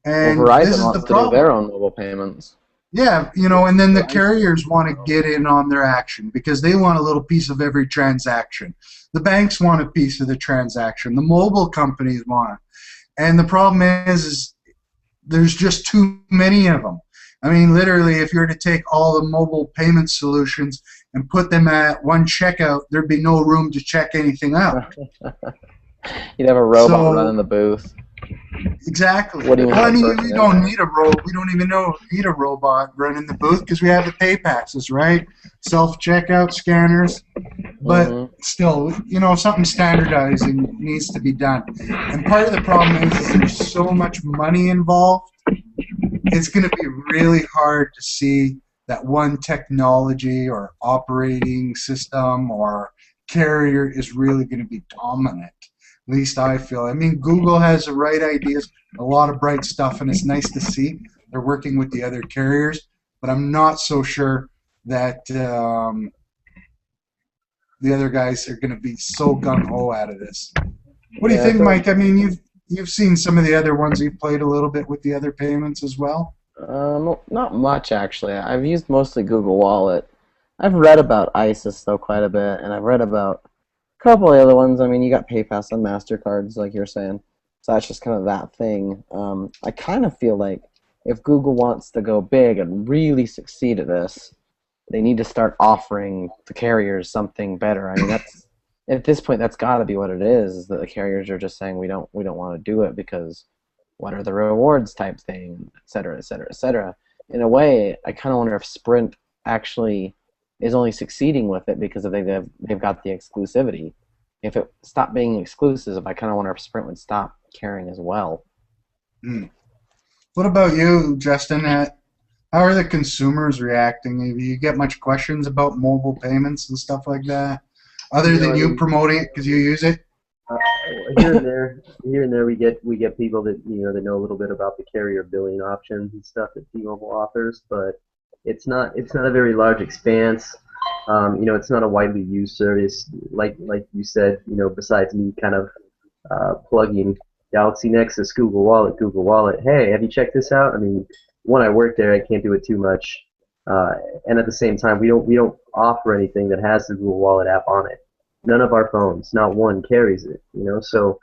And Well, Verizon this is wants the to do problem. their own mobile payments. Yeah, and then the carriers want to get in on their action because they want a little piece of every transaction. The banks want a piece of the transaction. The mobile companies want it. And the problem is there's just too many of them. I mean, literally, if you were to take all the mobile payment solutions and put them at one checkout, there'd be no room to check anything out. You'd have a robot So- running the booth. Exactly. What do you Well, I mean by mean, person? we don't need we don't even need a robot running the booth because we have the pay passes, right? Self-checkout scanners. But Mhm. still, something standardizing needs to be done. And part of the problem is there's so much money involved. It's going to be really hard to see that one technology or operating system or carrier is really going to be dominant. At least I feel. I mean, Google has the right ideas, a lot of bright stuff, and it's nice to see they're working with the other carriers. But I'm not so sure that the other guys are going to be so gung ho out of this. What do you Yeah, think, so- Mike? I mean, you've seen some of the other ones. You've played a little bit with the other payments as well. Not much actually. I've used mostly Google Wallet. I've read about ISIS though quite a bit, and I've read about a couple of the other ones. I mean, you got PayPass and Mastercards, like you're saying. So that's just kind of that thing. I kind of feel like if Google wants to go big and really succeed at this, they need to start offering the carriers something better. I mean, that's at this point, that's got to be what it is that the carriers are just saying we don't want to do it because what are the rewards type thing, et cetera, et cetera, et cetera. In a way, I kind of wonder if Sprint actually is only succeeding with it because they've got the exclusivity. If it stopped being exclusive, I kind of wonder if Sprint would stop caring as well. What about you, Justin? How are the consumers reacting? Do you get much questions about mobile payments and stuff like that? Other than you promoting it because you use it? Here and there, we get people that that know a little bit about the carrier billing options and stuff that T-Mobile offers, but it's not a very large expanse. It's not a widely used service. Like you said, besides me kind of plugging Galaxy Nexus, Google Wallet. Hey, have you checked this out? I mean, when I work there, I can't do it too much, and at the same time, we don't offer anything that has the Google Wallet app on it. None of our phones, not one, carries it. So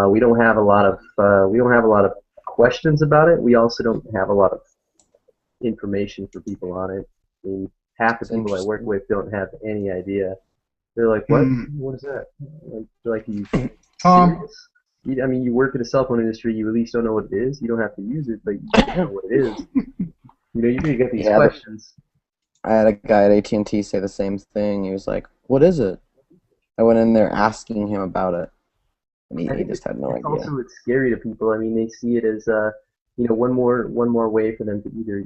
we don't have a lot of questions about it. We also don't have a lot of information for people on it. I mean, half the people I work with don't have any idea. They're like, "What? What is that?" Like, you Tom, serious? I mean, you work in the cell phone industry. You at least don't know what it is. You don't have to use it, but you know what it is. You're gonna get these questions. I had a guy at AT&T say the same thing. He was like, "What is it?" I went in there asking him about it, and he just had no idea. Also, it's scary to people. I mean, they see it as one more way for them to either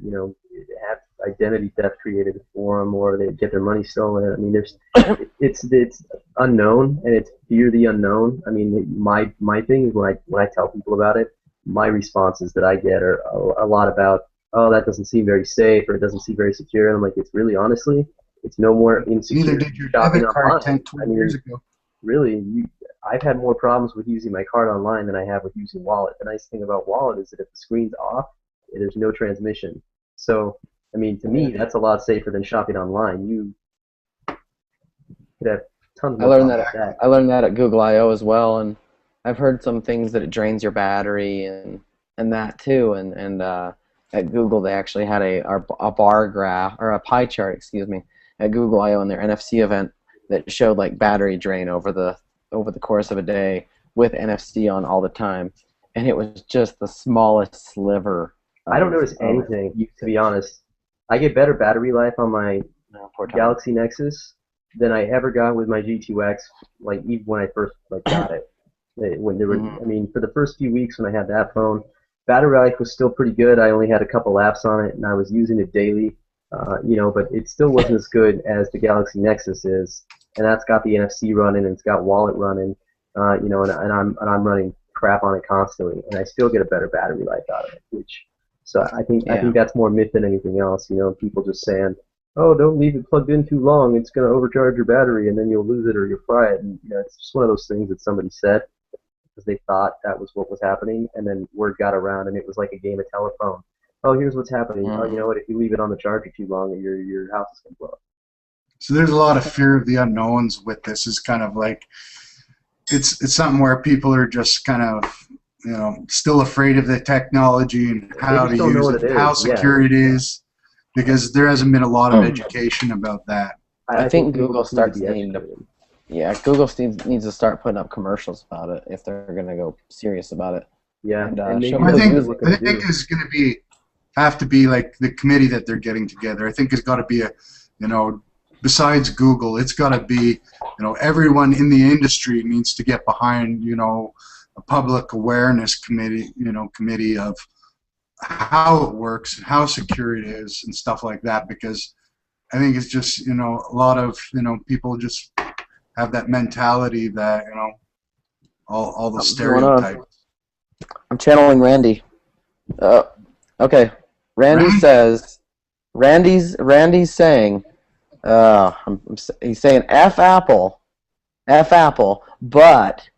have identity theft created for them, or they get their money stolen. I mean, it's unknown, and it's fear the unknown. I mean, my thing is when I tell people about it, my responses that I get are a lot about, oh, that doesn't seem very safe, or it doesn't seem very secure. And I'm like, it's really, honestly, it's no more insecure. neither did your shopping debit card online. 10, 20 years ago. Really, I've had more problems with using my card online than I have with using Wallet. The nice thing about Wallet is that if the screen's off, there's no transmission. So, I mean, to me, that's a lot safer than shopping online. You could have tons more problems with that. I learned that at Google I/O as well, and I've heard some things that it drains your battery and that too. And at Google they actually had a bar graph or a pie chart, excuse me, at Google I/O in their NFC event that showed like battery drain over the course of a day with NFC on all the time, and it was just the smallest sliver. I don't notice anything, to be honest. I get better battery life on my Galaxy Nexus than I ever got with my G2X, like even when I first got it. When there were, I mean, for the first few weeks when I had that phone, battery life was still pretty good. I only had a couple laps on it, and I was using it daily. But it still wasn't as good as the Galaxy Nexus is, and that's got the NFC running and it's got Wallet running, and I'm running crap on it constantly, and I still get a better battery life out of it. So I think that's more myth than anything else. People just saying, "Oh, don't leave it plugged in too long; it's going to overcharge your battery, and then you'll lose it or you'll fry it." And it's just one of those things that somebody said because they thought that was what was happening, and then word got around, and it was like a game of telephone. Oh, here's what's happening. Oh, you know what? If you leave it on the charger too long, your house is going to blow up. So there's a lot of fear of the unknowns with this. It's kind of like it's something where people are just kind of still afraid of the technology and how to just don't know use what it, it how is, secure it is, because there hasn't been a lot of education about that. I think Google needs to starts be needing to. educated. Yeah, Google needs to start putting up commercials about it if they're gonna go serious about it. Yeah, And, and show maybe me I the think use what it. they're I gonna think do. it's going to have to be like the committee that they're getting together. I think it's got to be besides Google, it's got to be, everyone in the industry needs to get behind, a public awareness committee of how it works and how secure it is and stuff like that, because I think it's just, a lot of, people just have that mentality that, all the stereotypes. I'm channeling Randy. Okay. Randy Randy? says, Randy's saying, he's saying F Apple, but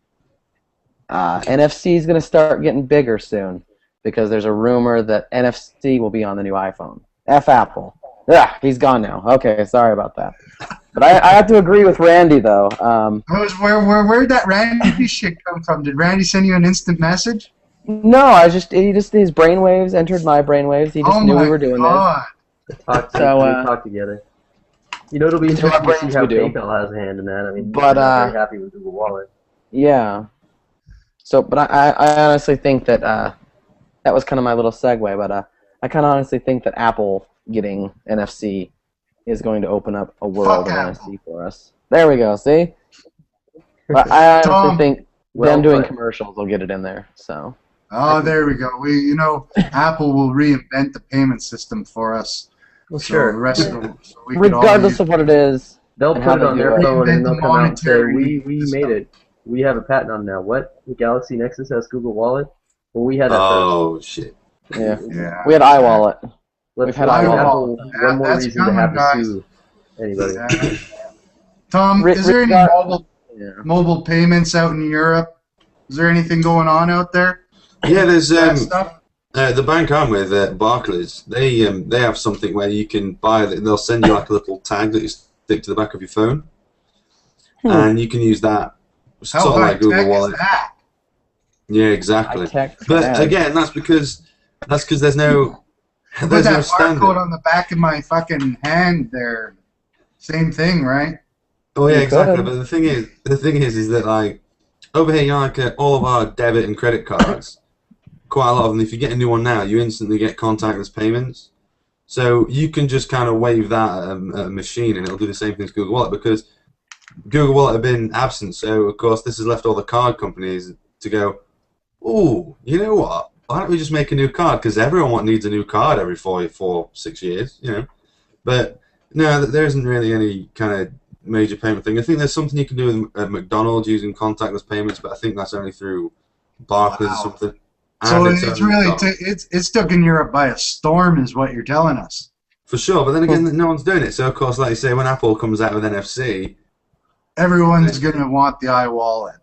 NFC is going to start getting bigger soon because there's a rumor that NFC will be on the new iPhone. F Apple. Yeah, he's gone now. Okay, sorry about that. But I have to agree with Randy though. Where'd that Randy shit come from? Did Randy send you an instant message? No, his brainwaves entered my brainwaves. He just knew we were doing God. this. We talk together. It'll be Into our interesting to see how brains we do. PayPal has a hand in that. I mean, But, I'm very happy with Google Wallet. Yeah. So, but I honestly think that that was kind of my little segue. But I kind of honestly think that Apple getting NFC is going to open up a world of Apple. NFC for us. There we go. See. But I honestly Tom, think well them doing put. commercials will get it in there. So. Oh, there we go. Apple will reinvent the payment system for us. Well, So sure. the rest of we could all Regardless use- of what it is, They'll and put how it they on do their it. phone and Reinvent they'll the come out and say, monetary we system. made it. We have a patent on that. What? The Galaxy Nexus has Google Wallet? Well, we had that first. Oh shit! yeah, Yeah. we had iWallet. Let's we've had give iWallet. Apple Yeah, one more that's reason to coming, have to guys. sue anybody. Yeah. Tom, Rick- is there Rick any got- mobile payments out in Europe? Is there anything going on out there? Yeah, there's That stuff? the bank I'm with, Barclays. They have something where you can buy. They'll send you like a little tag that you stick to the back of your phone, and you can use that How sort of high like Google tech Wallet. is that? Yeah, exactly. High-tech But tag. again, that's because there's no Put there's no that barcode standard. on the back of my fucking hand there. Same thing, right? Oh yeah, You exactly. could. But the thing is that like over here, like all of our debit and credit cards, quite a lot of them. If you get a new one now, you instantly get contactless payments. So you can just kind of wave that at a machine, and it'll do the same thing as Google Wallet because Google Wallet have been absent. So of course, this has left all the card companies to go. Oh, you know what? Why don't we just make a new card? Because everyone needs a new card every 6 years, But no, there isn't really any kind of major payment thing. I think there's something you can do with McDonald's using contactless payments, but I think that's only through Barclays Wow. or something. So And it's only really McDonald's. it's taken Europe by a storm, is what you're telling us. For sure, but then again, no one's doing it. So of course, like you say, when Apple comes out with NFC, Everyone's gonna want the iWallet.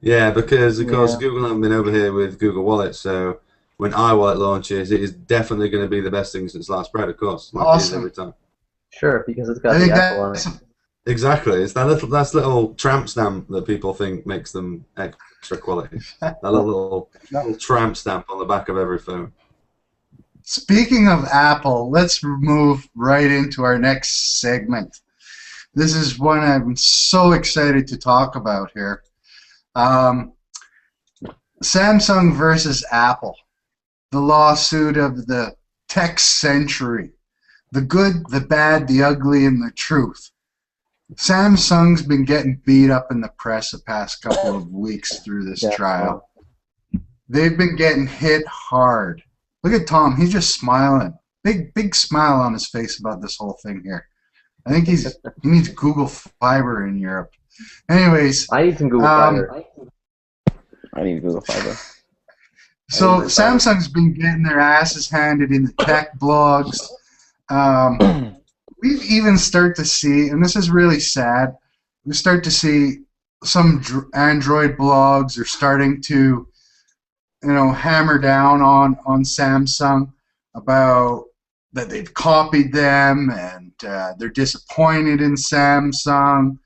yeah, because of course Yeah. Google haven't been over here with Google Wallet, so when iWallet launches, it is definitely going to be the best thing since sliced bread, of course, like it is Awesome. every time. Sure, because it's got I the think Apple on that's it. Exactly, it's that little tramp stamp that people think makes them extra quality. That little tramp stamp on the back of every phone. Speaking of Apple, let's move right into our next segment. This is one I'm so excited to talk about here. Samsung versus Apple. The lawsuit of the tech century. The good, the bad, the ugly, and the truth. Samsung's been getting beat up in the press the past couple of weeks through this Yeah. trial. They've been getting hit hard. Look at Tom, he's just smiling. Big smile on his face about this whole thing here. I think he needs Google Fiber in Europe. Anyways, I need some Google Fiber. I need Google Fiber. so Samsung's been getting their asses handed in the tech blogs. We've even start to see, and this is really sad, we start to see some Android blogs are starting to, hammer down on Samsung about that they've copied them and they're disappointed in Samsung.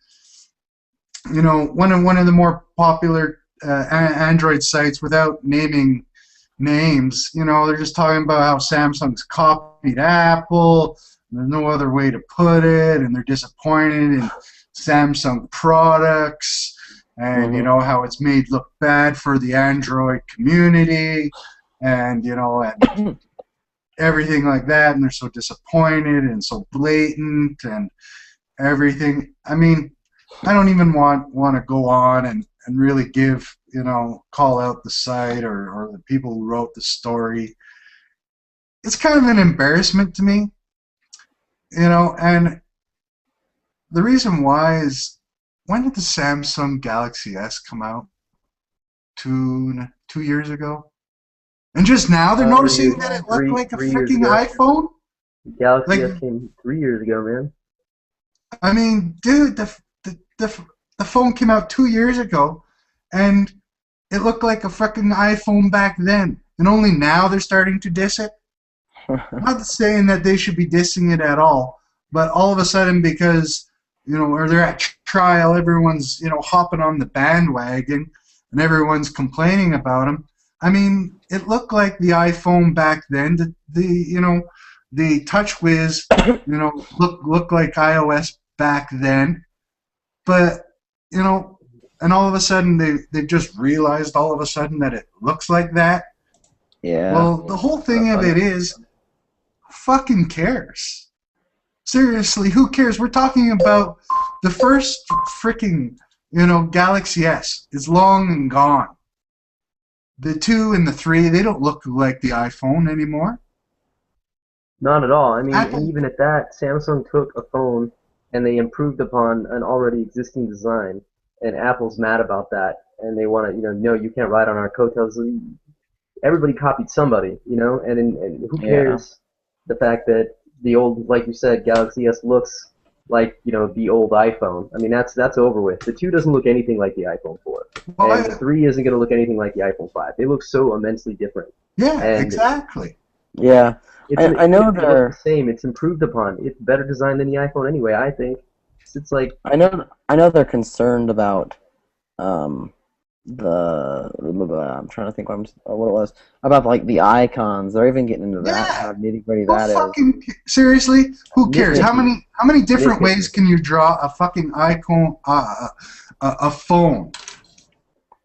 One of the more popular Android sites, without naming names, they're just talking about how Samsung's copied Apple. There's no other way to put it, and they're disappointed in Samsung products, and you know how it's made look bad for the Android community, and you know, and everything like that, and they're so disappointed and so blatant and everything. I mean, I don't even want to go on and really give, you know, call out the site or the people who wrote the story. It's kind of an embarrassment to me, you know, and the reason why is, when did the Samsung Galaxy S come out? Two years ago? And just now they're noticing that it looked like a freaking iPhone? Galaxy Like, S came 3 years ago, man. I mean, dude, the phone came out 2 years ago, and it looked like a freaking iPhone back then. And only now they're starting to diss it? I'm not saying that they should be dissing it at all, but all of a sudden, because, you know, or they're at trial, everyone's, you know, hopping on the bandwagon, and everyone's complaining about them. I mean, it looked like the iPhone back then. The you know, the TouchWiz, you know, looked like iOS back then. But, you know, and all of a sudden they just realized all of a sudden that it looks like that. Yeah. Well, the whole thing of it is, who fucking cares? Seriously, who cares? We're talking about the first freaking, you know, Galaxy S is long and gone. The 2 and the 3, they don't look like the iPhone anymore. Not at all. I mean, Apple- and even at that, Samsung took a phone and they improved upon an already existing design, and Apple's mad about that, and they want to, you know, no, you can't ride on our coattails. Everybody copied somebody, you know, and who cares the fact that the old, like you said, Galaxy S looks like, you know, the old iPhone. I mean, that's over with. The 2 doesn't look anything like the iPhone 4, Well, and the 3 isn't going to look anything like the iPhone 5. They look so immensely different. yeah, and- exactly. Yeah. I know it they're looks the same. It's improved upon. It's better designed than the iPhone anyway, I think. It's like, I know they're concerned about the I'm trying to think what it was about, like the icons. They're even getting into that, Yeah. how nitty gritty Who that is. fucking seriously? Who cares? How many different Nitpicky. ways can you draw a fucking icon, a phone?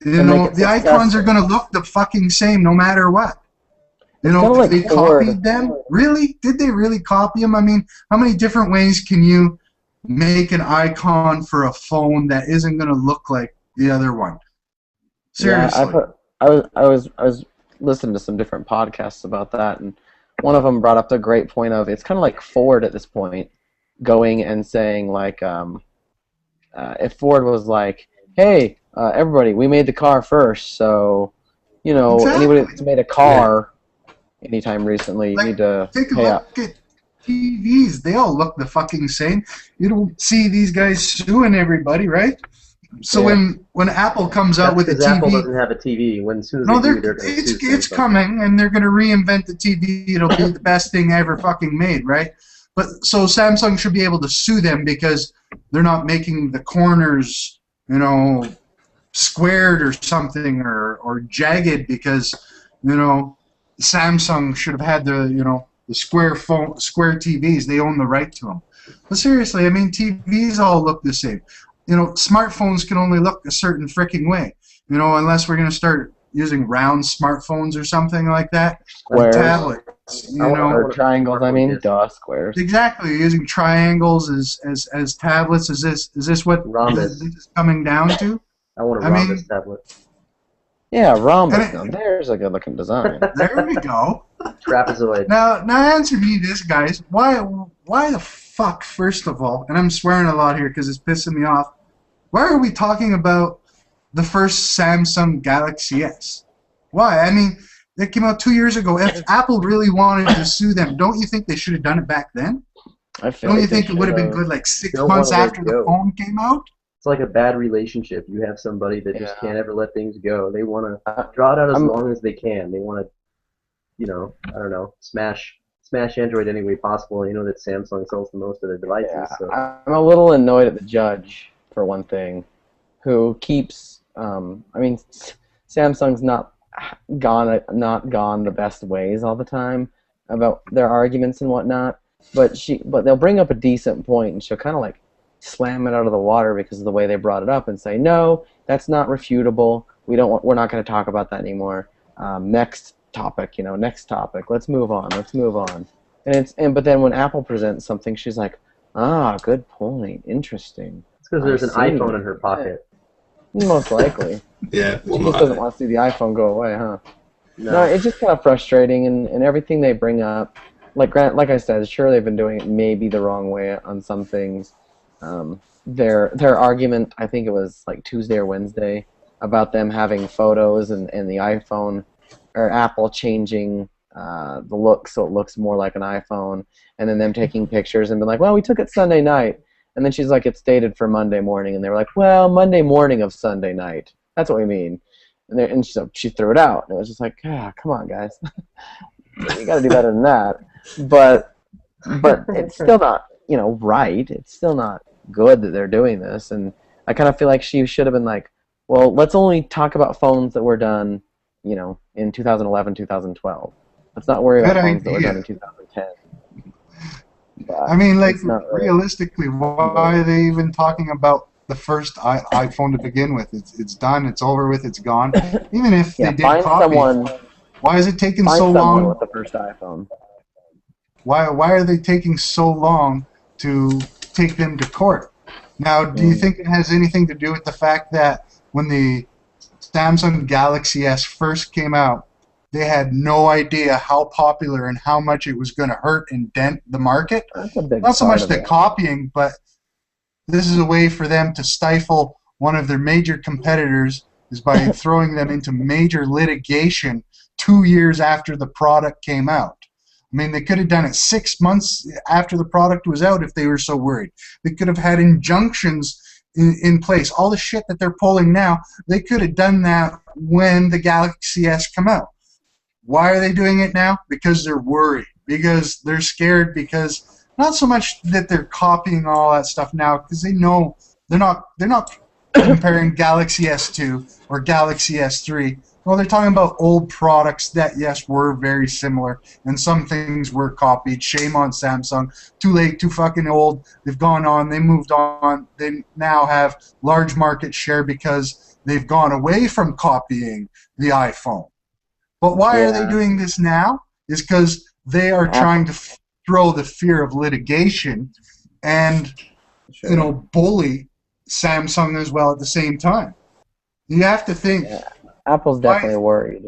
You And know, make it the icons are successful. gonna look the fucking same no matter what. You It's know, kinda like they Ford. copied them. Really? Did they really copy them? I mean, how many different ways can you make an icon for a phone that isn't gonna look like the other one? Seriously. Yeah, I was listening to some different podcasts about that, and one of them brought up the great point of, it's kind of like Ford at this point going and saying, like, if Ford was like, hey, everybody, we made the car first, so, you know, Exactly. anybody that's made a car anytime recently, you Like, need to Take a pay up. look at TVs. They all look the fucking same. You don't see these guys suing everybody, right? So Yeah. when Apple comes out that's with a because Apple TV, doesn't have a TV. As soon as no, they do, they're going to sue it's Samsung. coming, and they're going to reinvent the TV. It'll be the best thing ever fucking made, right? But so Samsung should be able to sue them because they're not making the corners, you know, squared or something, or jagged, because, you know, Samsung should have had the, you know, the square TVs. They own the right to them. But seriously, I mean, TVs all look the same. You know, smartphones can only look a certain freaking way. You know, unless we're going to start using round smartphones or something like that. Squares. Tablets, you I wanna- know. Or triangles, I mean, Yes. squares. Exactly, using triangles as tablets. Is this what Rhombus. this is coming down to? I want a I mean- rhombus tablet. Yeah, rhombus. And Now, there's a good-looking design. There we go. Trapezoid. Now answer me this, guys. Why the fuck, first of all, and I'm swearing a lot here because it's pissing me off, why are we talking about the first Samsung Galaxy S? Why? I mean, they came out 2 years ago. If Apple really wanted to sue them, don't you think they should have done it back then? I feel Don't you like they think it would have been should've- good like 6 Don't months wanna let after it the go. phone came out? It's like a bad relationship. You have somebody that just Yeah. can't ever let things go. They want to draw it out as I'm- long as they can. They want to, you know, I don't know, smash Android any way possible. And you know that Samsung sells the most of their devices. Yeah, So. I'm a little annoyed at the judge, for one thing, who keeps. I mean, Samsung's not gone the best ways all the time about their arguments and whatnot. but they'll bring up a decent point, and she'll kind of like slam it out of the water because of the way they brought it up, and say, no, that's not refutable. We're not going to talk about that anymore. Next topic, next topic. Let's move on. But then when Apple presents something, she's like, good point. Interesting. It's because there's I an see. iPhone in her pocket. Most likely. Yeah. She just doesn't want to see the iPhone go away, huh? No, No. it's just kind of frustrating, and everything they bring up, like I said, sure they've been doing it maybe the wrong way on some things. Their argument, I think it was like Tuesday or Wednesday, about them having photos and the iPhone or Apple changing the look so it looks more like an iPhone, and then them taking pictures and being like, well, we took it Sunday night, and then she's like, it's dated for Monday morning, and they were like, well, Monday morning of Sunday night. That's what we mean. And so she threw it out, and it was just like, come on, guys, you got to do better than that. But it's still not, right. It's still not good that they're doing this, and I kind of feel like she should have been like, well, let's only talk about phones that were done, in 2011, 2012. Let's not worry about Good phones that were idea. done in 2010. But I mean, like, it's not right. realistically, why are they even talking about the first iPhone to begin with? It's done. It's over with. It's gone. Even if they did find copy, someone why is it taking so long? with the first iPhone. Why are they taking so long to take them to court? Now, do you think it has anything to do with the fact that when the Samsung Galaxy S first came out, they had no idea how popular and how much it was going to hurt and dent the market? That's a big Not so part much of the it. copying, but this is a way for them to stifle one of their major competitors is by throwing them into major litigation 2 years after the product came out. I mean, they could have done it 6 months after the product was out if they were so worried. They could have had injunctions in place. All the shit that they're pulling now, they could have done that when the Galaxy S come out. Why are they doing it now? Because they're worried. Because they're scared. Because not so much that they're copying all that stuff now, because they know they're not comparing Galaxy S2 or Galaxy S3. Well, they're talking about old products that, yes, were very similar, and some things were copied. Shame on Samsung. Too late, too fucking old. They've gone on. They moved on. They now have large market share because they've gone away from copying the iPhone. But why are they doing this now? Is because they are trying to throw the fear of litigation and, bully Samsung as well at the same time. You have to think. Yeah. Apple's definitely worried.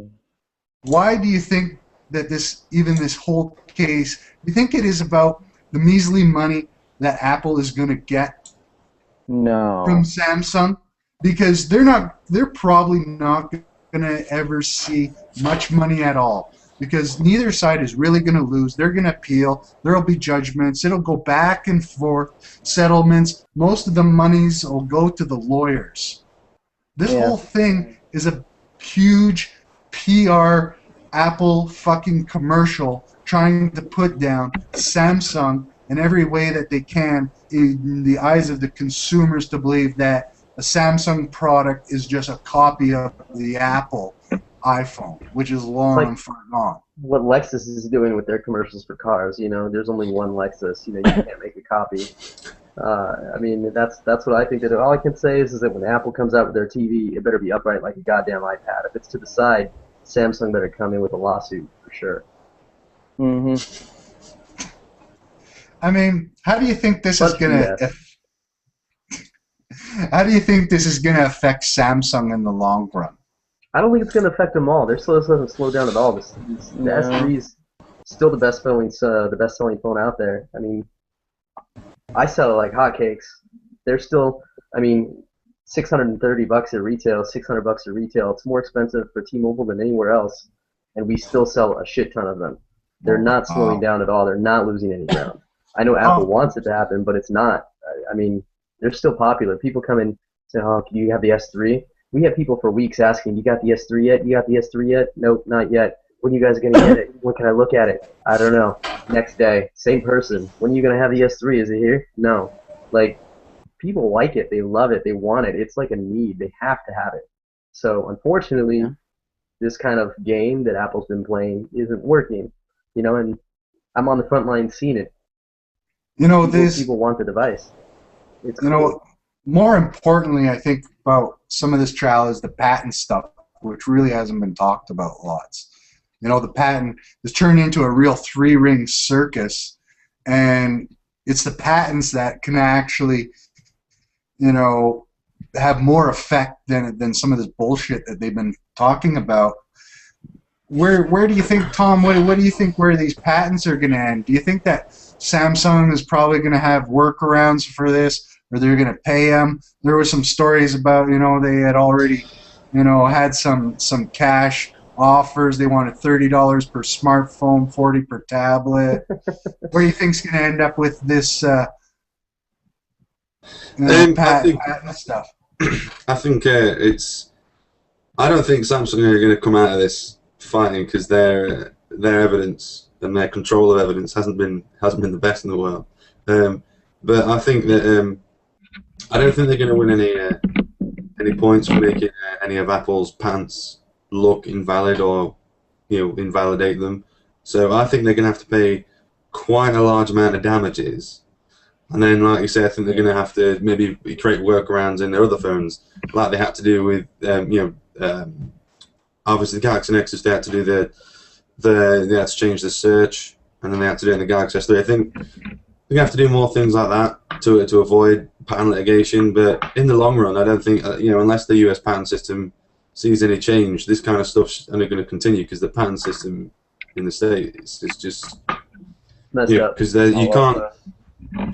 Why do you think that this whole case, you think it is about the measly money that Apple is going to get No. from Samsung? Because they're probably not going to ever see much money at all. Because neither side is really going to lose. They're going to appeal. There will be judgments. It'll go back and forth, settlements. Most of the monies will go to the lawyers. This whole thing is a huge PR Apple fucking commercial trying to put down Samsung in every way that they can in the eyes of the consumers to believe that a Samsung product is just a copy of the Apple iPhone, which is long and far gone. What Lexus is doing with their commercials for cars, there's only one Lexus. You can't make a copy. I mean, that's what I think. That all I can say is that when Apple comes out with their TV, it better be upright like a goddamn iPad. If it's to the side, Samsung better come in with a lawsuit for sure. Mm-hmm. I mean, how do you think this is gonna? How do you think this is gonna affect Samsung in the long run? I don't think it's going to affect them all. Their slow doesn't slow down at all. The S3 is still the best selling phone out there. I mean, I sell it like hotcakes. They're still, $630 at retail, $600 at retail. It's more expensive for T-Mobile than anywhere else, and we still sell a shit ton of them. They're not slowing down at all. They're not losing any ground. I know Apple wants it to happen, but it's not. I mean, they're still popular. People come in and say, "Oh, do you have the S3?" We have people for weeks asking, "You got the S3 yet? You got the S3 yet?" Nope, not yet. When are you guys going to get it? When can I look at it? I don't know. Next day, same person. When are you going to have the S3? Is it here? No. People like it. They love it. They want it. It's like a need. They have to have it. So, unfortunately, this kind of game that Apple's been playing isn't working. And I'm on the front line seeing it. You know, People want the device. It's you know, more importantly, I think about some of this trial is the patent stuff, which really hasn't been talked about lots. You know, the patent is turned into a real three-ring circus, and it's the patents that can actually, you know, have more effect than some of this bullshit that they've been talking about. Where do you think, Tom? What do you think where these patents are going to end? Do you think that Samsung is probably going to have workarounds for this, or they're going to pay them? There were some stories about, you know, they had already, you know, had some cash offers. They wanted $30 per smartphone, $40 per tablet. Where do you think's going to end up with this patent stuff? I think it's. I don't think Samsung are going to come out of this fighting because their evidence and their control of evidence hasn't been the best in the world. But I think that I don't think they're going to win any points for making any of Apple's patents look invalid or, you know, invalidate them. So I think they're going to have to pay quite a large amount of damages. And then, like you say, I think they're going to have to maybe create workarounds in their other phones, like they had to do with, obviously the Galaxy Nexus. They had to do they had to change the search, and then they had to do it in the Galaxy S3. I think they have to do more things like that to avoid patent litigation. But in the long run, I don't think, unless the US patent system sees any change, this kind of stuff's only going to continue because the patent system in the States is just messed up. Because you can't.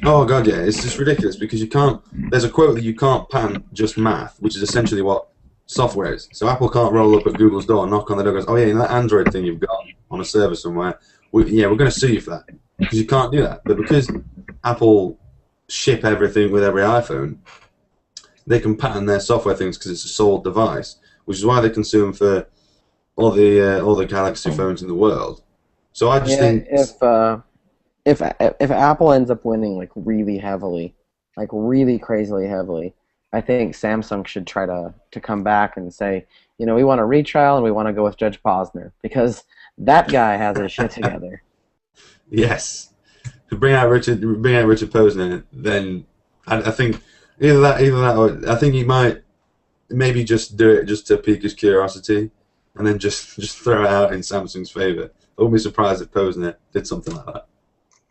Oh god, yeah, it's just ridiculous because you can't. There's a quote that you can't patent just math, which is essentially what software is. So Apple can't roll up at Google's door and knock on the door and goes, "Oh yeah, that Android thing you've got on a server somewhere, we're going to sue you for that," because you can't do that. But because Apple ship everything with every iPhone, they can patent their software things because it's a sold device, which is why they can sue them for all the Galaxy phones in the world. So I just think if Apple ends up winning like really heavily, like really crazily heavily, I think Samsung should try to come back and say, you know, we want a retrial and we want to go with Judge Posner because that guy has his shit together. Yes, to bring out Richard Posner, then I think either that, or I think he might maybe just do it just to pique his curiosity, and then just throw it out in Samsung's favor. I wouldn't be surprised if Posner did something like that.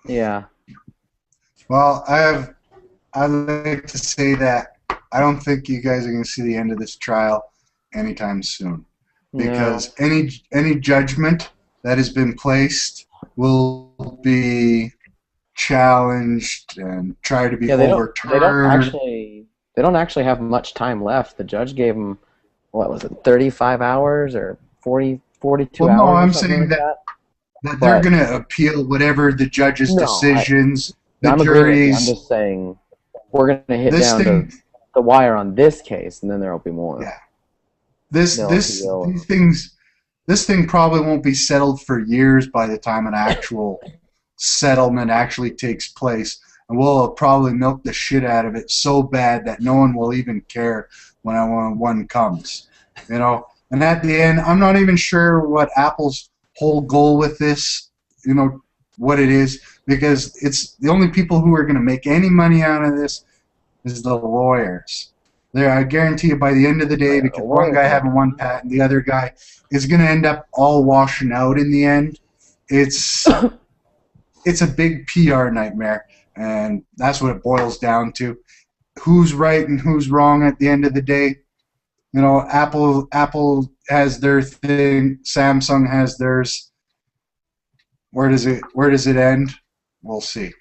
Yeah. Well, I'd like to say that I don't think you guys are going to see the end of this trial anytime soon, because any judgment that has been placed will be challenged and try to be overturned. They don't actually have much time left. The judge gave them, what was it, 35 hours or 42 hours? No, I'm saying that they're going to appeal whatever the judge's decisions. I'm just saying we're going to hit down to the wire on this case, and then there will be more. Yeah. This thing probably won't be settled for years by the time an actual settlement actually takes place, and we'll probably milk the shit out of it so bad that no one will even care when one comes. You know, and at the end, I'm not even sure what Apple's whole goal with this, you know, what it is, because it's the only people who are going to make any money out of this is the lawyers. I guarantee you by the end of the day, because one guy having one patent, the other guy is going to end up all washing out in the end. It's a big PR nightmare, and that's what it boils down to. Who's right and who's wrong at the end of the day? You know, Apple has their thing, Samsung has theirs. Where does it end? We'll see.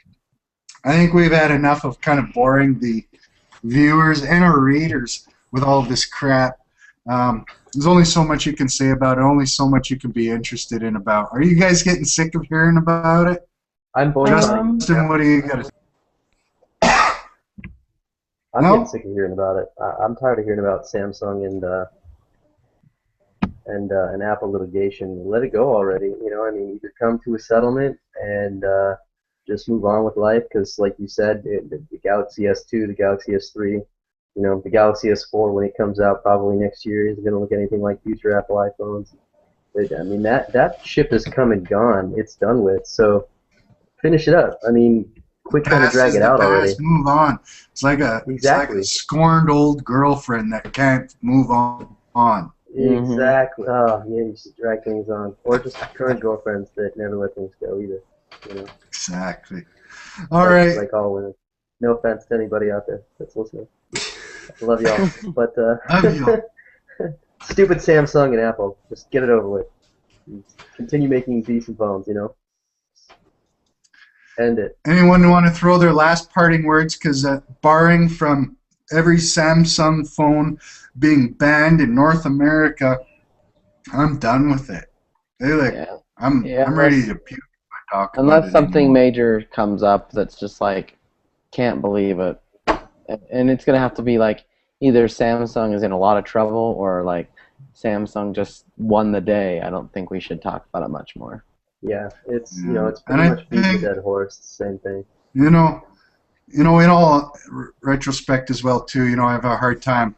I think we've had enough of kind of boring the viewers and our readers with all of this crap. There's only so much you can say about it, only so much you can be interested in about. Are you guys getting sick of hearing about it? I'm boring. Justin, what do you got to say? I'm getting sick of hearing about it. I'm tired of hearing about Samsung and Apple litigation. Let it go already. You know, I mean, either come to a settlement and just move on with life, because, like you said, the Galaxy S2, the Galaxy S3, you know, the Galaxy S4 when it comes out probably next year isn't going to look anything like future Apple iPhones. I mean, that ship has come and gone. It's done with. So finish it up. I mean, Quit trying to drag Past is it the out past, already. move on. It's like a Exactly. scorned old girlfriend that can't move on. Mhm. Exactly. Oh, yeah, you should drag things on. Or just current girlfriends that never let things go either. You know, Exactly. All right. like all women. No offense to anybody out there that's listening. I love y'all. But, Love you. stupid Samsung and Apple. Just get it over with. Continue making decent phones, you know? End it. Anyone want to throw their last parting words? Because barring from every Samsung phone being banned in North America, I'm done with it. Yeah. I'm ready to puke if I talk about Unless it something anymore. major comes up that's just like, can't believe it. And it's going to have to be like either Samsung is in a lot of trouble or like Samsung just won the day. I don't think we should talk about it much more. Yeah, it's, you Yeah. know, it's And pretty I much beating a think- dead horse. It's the same thing. You know, in all retrospect as well too. I have a hard time,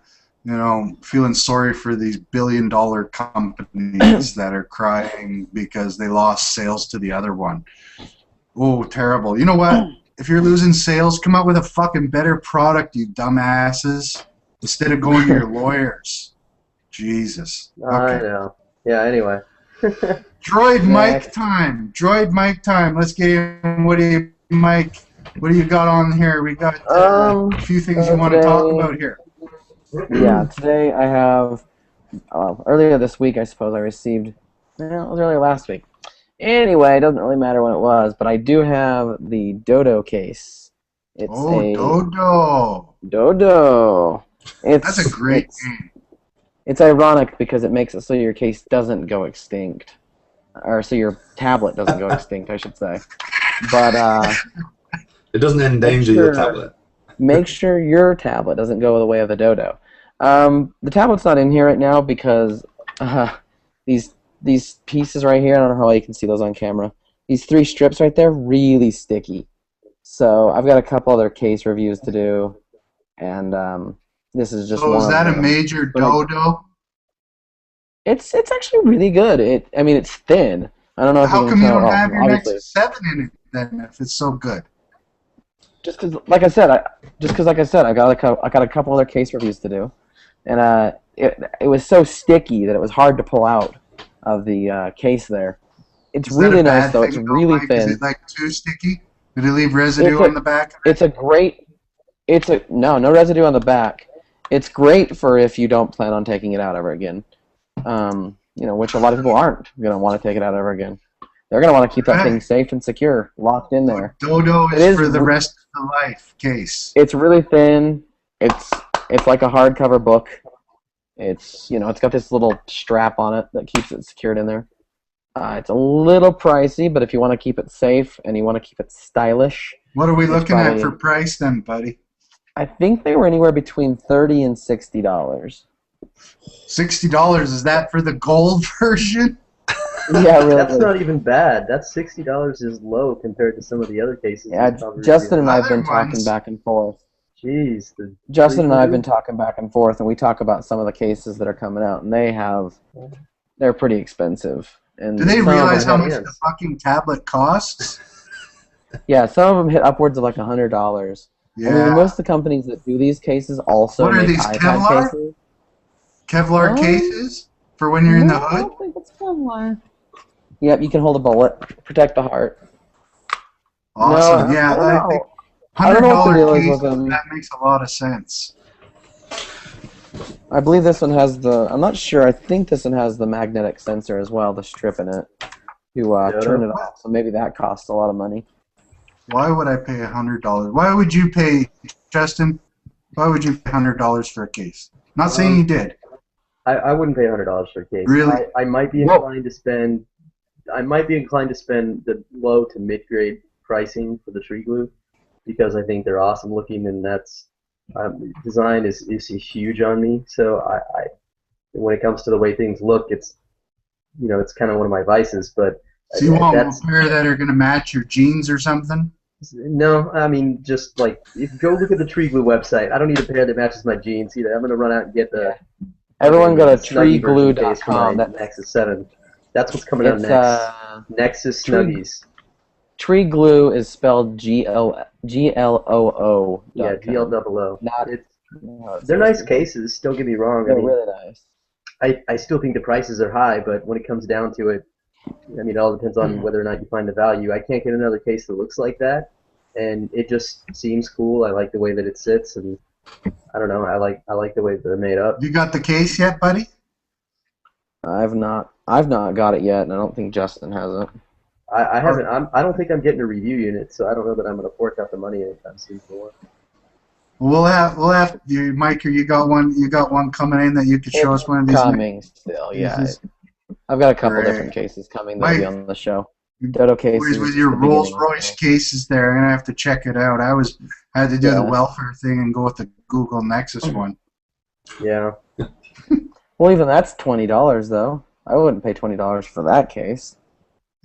feeling sorry for these billion-dollar companies that are crying because they lost sales to the other one. Oh, terrible! You know what? If you're losing sales, come out with a fucking better product, you dumbasses, instead of going to your lawyers. Jesus. I Okay. know. Yeah, anyway. Droid Next. Mike time. Droid Mike time. Let's get in. What do you got on here? We got a few things you want to talk today- about here. Yeah, today I have, earlier this week I suppose I received, well, it was earlier last week. Anyway, it doesn't really matter when it was, but I do have the Dodo case. It's a Dodo. Dodo. That's a great it's, game. It's ironic because it makes it so your case doesn't go extinct. Or so your tablet doesn't go extinct, I should say. But It doesn't endanger your Sure. tablet. make sure your tablet doesn't go the way of the Dodo. The tablet's not in here right now because these pieces right here, I don't know how well you can see those on camera. These 3 strips right there, really sticky. So I've got a couple other case reviews to do, and this is just So one is that of a them. major But I- Dodo? It's actually really good. It's thin. I don't know if How you come can you tell. don't have your Obviously, Nexus 7 in it then if it's so good? just because, like I said, I got a couple other case reviews to do, and it was so sticky that it was hard to pull out of the case there. It's Is that really a bad nice though. It's thing, though, really Mike? Is thin. it like too sticky? Did it leave residue It's a- on the back? It's a great. No residue on the back. It's great for if you don't plan on taking it out ever again. Which a lot of people aren't gonna want to take it out ever again. They're gonna want to keep that thing safe and secure, locked in there. Dodo It is is for the re- rest of the life case. It's really thin. It's like a hardcover book. It's got this little strap on it that keeps it secured in there. It's a little pricey, but if you want to keep it safe and you want to keep it stylish, What are we It's looking at probably- for price then, buddy? I think they were anywhere between $30 and $60. $60. Is that for the gold version? Yeah, really. That's not even bad. That's $60 is low compared to some of the other cases. Yeah, he's probably Justin and reviewing. I've been Other talking ones- back and forth. Jeez. Justin and I have review? been talking back and forth, and we talk about some of the cases that are coming out, and they're pretty expensive. And Do they some of realize them how hit- much the fucking tablet costs? Yeah, some of them hit upwards of like $100. Yeah. I mean, most of the companies that do these cases also What are make these, iPad Kevlar? cases. Kevlar Oh. cases for when you're in the No, I hood? don't think it's Kevlar. Yep, you can hold a bullet, protect the heart. Awesome. No, Yeah, I don't I think know. I don't know what the deal $100 is case, with them. that makes a lot of sense. I believe this one has the. I'm not sure. I think this one has the magnetic sensor as well, the strip in it, to turn it off. So maybe that costs a lot of money. Why would I pay $100? Why would you pay, Justin? Why would you pay $100 for a case? Not saying you did. I wouldn't pay $100 for a case. Really? I might be Whoa. inclined to spend. I might be inclined to spend the low to mid grade pricing for the tree glue because I think they're awesome looking and that's design is huge on me. So I when it comes to the way things look, it's it's kind of one of my vices. But So you want that's a pair that are going to match your jeans or something? no. I mean, just like if you go look at the tree glue website, I don't need a pair that matches my jeans either. I'm gonna run out and get the. Everyone go to Snuggie version case for my treeglue.com. Nexus 7. That's what's coming out It's next. Nexus Tree- Snuggies. Tree Glue is spelled GLOO. Yeah, GLOO. Not. It's No, it's they're nice supposed to be. cases. Don't get me wrong. I They're mean, really nice. I still think the prices are high, but when it comes down to it, I mean, it all depends on whether or not you find the value. I can't get another case that looks like that, and it just seems cool. I like the way that it sits, and I don't know. I like the way that they're made up. You got the case yet, buddy? I've not got it yet, and I don't think Justin has it. I haven't. I don't think I'm getting a review unit, so I don't know that I'm going to fork out the money anytime soon for one. We'll have you, Mike. You got one. You got one coming in that you could show us one of these. Coming still, yeah. cases? I've got a couple Great. different cases coming that'll be Mike, on the show. Dodo cases. Boys, with is your the Rolls beginning. Royce cases there, I'm gonna have to check it out. I had to do the Yeah. welfare thing and go with the Google Nexus one. Yeah. Well, even that's $20 though. I wouldn't pay $20 for that case.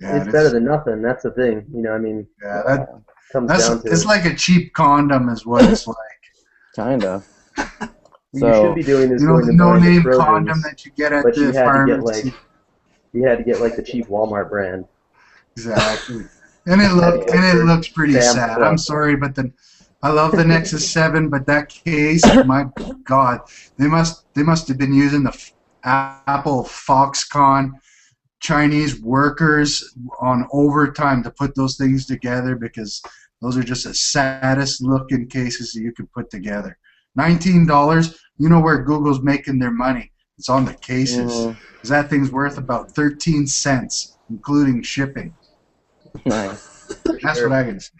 Yeah, It's better than nothing. That's the thing. You know, I mean, yeah. That, comes that's down to it's like a cheap condom, is what it's like. Kinda. what you So should be doing is You know, going the to buy the no-name Trojans, condom that you get at but you the had to get pharmacy. like the cheap Walmart brand. Exactly. And it looks pretty Damn sad. club. I'm sorry, but I love the Nexus 7, but that case, my God, they must have been using the Apple Foxconn Chinese workers on overtime to put those things together, because those are just the saddest looking cases that you could put together. $19, you know where Google's making their money. It's on the cases. Mhm. 'Cause that thing's worth about 13 cents, including shipping. nice. That's what I can say.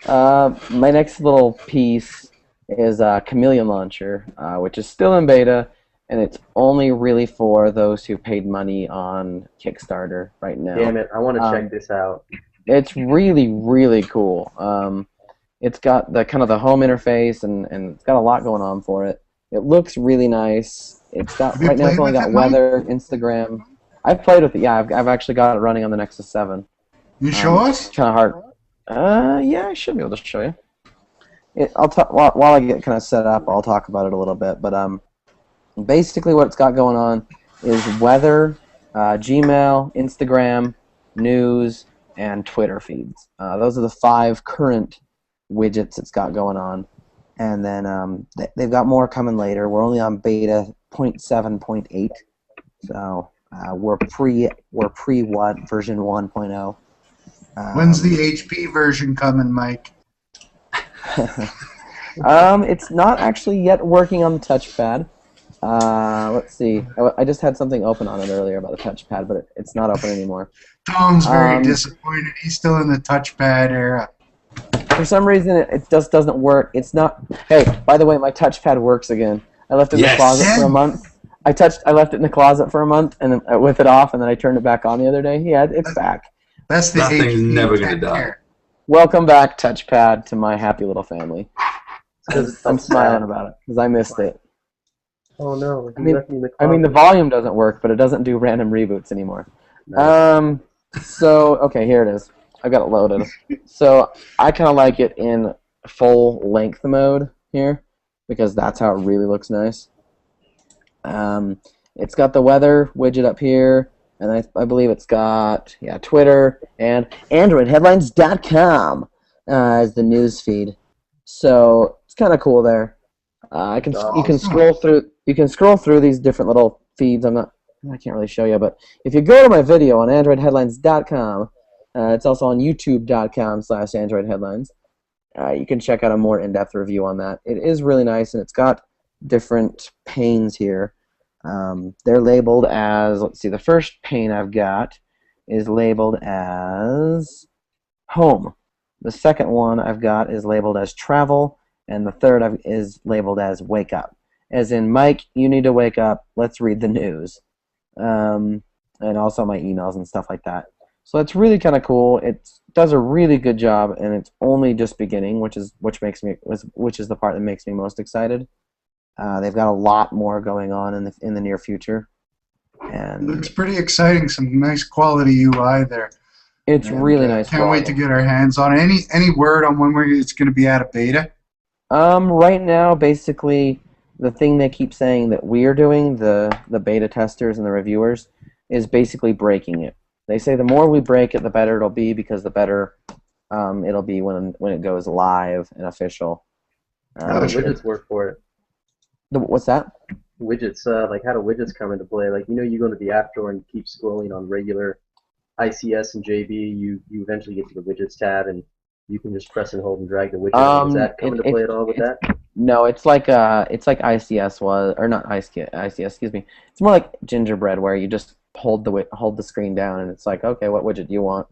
My next little piece is Chameleon Launcher, which is still in beta, and it's only really for those who paid money on Kickstarter right now. Damn it! I want to Um, check this out. It's really, really cool. It's got the kind of the home interface, and it's got a lot going on for it. It looks really nice. It's got Have you right now. It's played only with got it, Mike? weather, Instagram. I've played with it. Yeah, I've actually got it running on the Nexus 7. You show us? Kind of hard. Yeah, I should be able to show you. I'll talk while I get kind of set up. I'll talk about it a little bit. But basically, what it's got going on is weather, Gmail, Instagram, news, and Twitter feeds. Those are the 5 current widgets it's got going on. And then they've got more coming later. We're only on beta 0.7.8, so we're pre what version 1.0. When's the HP version coming, Mike? It's not actually yet working on the touchpad. Let's see. I just had something open on it earlier about the touchpad, but it's not open anymore. Tom's very Um, disappointed. He's still in the touchpad era. For some reason, it just doesn't work. It's not. Hey, by the way, my touchpad works again. I left it in Yes. the closet for a month. I left it in the closet for a month, and then, with it off, and then I turned it back on the other day. Yeah, it's back. That's the That HP. thing's never gonna Tech die. Care. Welcome back, touchpad, to my happy little family. It's I'm so smiling sad. about it because I missed it. Oh no! You I mean- left me in the I mean, the closet. volume doesn't work, but it doesn't do random reboots anymore. Nice. So, okay, here it is. I've got it loaded. So, I kind of like it in full length mode here because that's how it really looks nice. It's got the weather widget up here, and I believe it's got, Twitter and AndroidHeadlines.com as the news feed. So, it's kind of cool there. You can Awesome. scroll through these different little feeds. I can't really show you, but if you go to my video on AndroidHeadlines.com, it's also on YouTube.com/AndroidHeadlines. You can check out a more in-depth review on that. It is really nice, and it's got different panes here. They're labeled as, let's see, the first pane I've got is labeled as Home. The second one I've got is labeled as Travel, and the third is labeled as Wake Up. As in, Mike, you need to wake up, let's read the news. And also my emails and stuff like that. So it's really kind of cool. It does a really good job, and it's only just beginning, which is the part that makes me most excited. They've got a lot more going on in the near future, and Looks pretty exciting. Some nice quality UI there. it's And, really nice. Can't wait to get our hands on it. Any word on when it's going to be out of beta? Right now, basically, the thing they keep saying that we're doing, the beta testers and the reviewers, is basically breaking it. They say the more we break it, the better it'll be, because the better it'll be when it goes live and official. How do Gotcha. widgets work for it? What's that? Widgets, like how do widgets come into play? Like, you go into the App Store and keep scrolling on regular ICS and JB, you eventually get to the widgets tab, and you can just press and hold and drag the widget. Does that come into play at all with that? No, it's like ICS was, or not ICS, excuse me. It's more like Gingerbread, where you just hold the screen down, and it's like, okay, what widget do you want?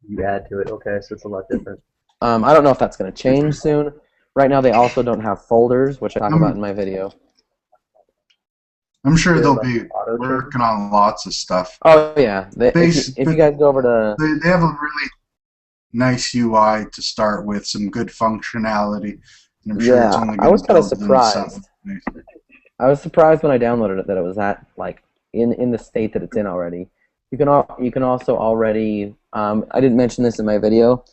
You add to it. Okay, so it's a lot different. I don't know if that's going to change soon. Right now, they also don't have folders, which I talk about in my video. I'm sure Yeah, they'll like be auto change. working on lots of stuff. Oh yeah, if you guys go over to They have a really nice UI to start with, some good functionality. And I'm sure it's Yeah, only I was gonna kinda build themselves. surprised. I was surprised when I downloaded it that it was that, like, in the state that it's in already. You can also already I didn't mention this in my video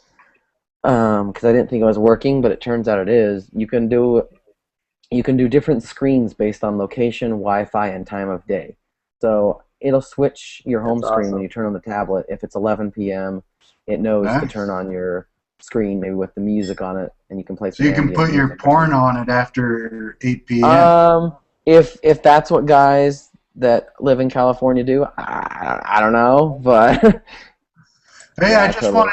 because I didn't think it was working, but it turns out it is. You can do different screens based on location, Wi-Fi, and time of day. So it'll switch your home That's screen when awesome. you turn on the tablet. If it's 11 p.m., it knows to Nice. turn on your screen, maybe with the music on it, and you can play. So you some can ambient put your music or porn something. on it after 8 p.m. If that's what guys that live in California do, I don't know, but Hey, yeah, I just totally.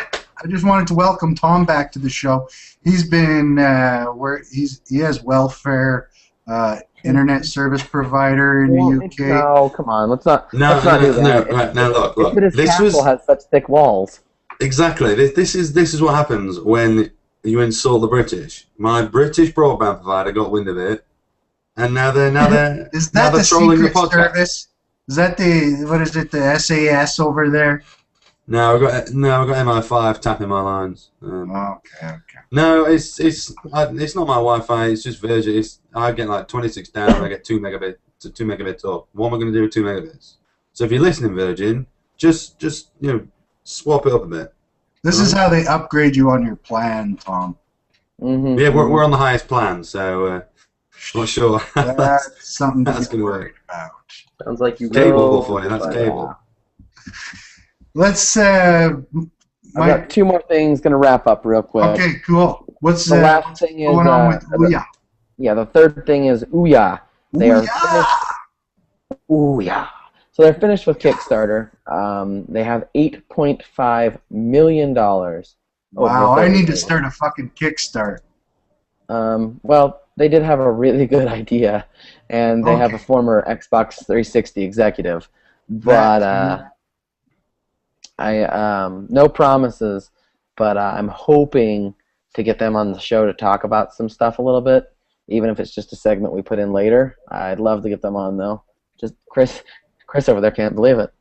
wanted to welcome Tom back to the show. He's been he has welfare, internet service provider in the UK. No, come on, let's not No, let's not do that. right, now look. This This castle was has such thick walls. exactly this is what happens when you insult the British. My British broadband provider got wind of it, and now they're Is now that they're the trolling the Secret podcast. Service? Is that the SAS over there? No, I've got MI5 tapping my lines. Okay. No, it's not my Wi-Fi. It's just Virgin. I get like 26 down. I get 2 megabits up. What am I going to do with 2 megabits? So if you're listening, Virgin, just swap it up a bit. This is how they upgrade you on your plan, Tom. Mm-hmm. Yeah, we're on the highest plan, so not sure. That's something to That's be gonna worried about. Sounds like you Cable will. for you. That's But, cable. Let's I've got two more things. Gonna wrap up real quick. okay, cool. What's The last thing is going on with Ouya? the third thing is Ouya. They are finished. Ouya. So they're finished with Kickstarter. They have $8.5 million. Wow, I need to start a fucking Kickstart. Well, they did have a really good idea, and they have a former Xbox 360 executive, but no promises. But I'm hoping to get them on the show to talk about some stuff a little bit, even if it's just a segment we put in later. I'd love to get them on though. Just Chris over there can't believe it.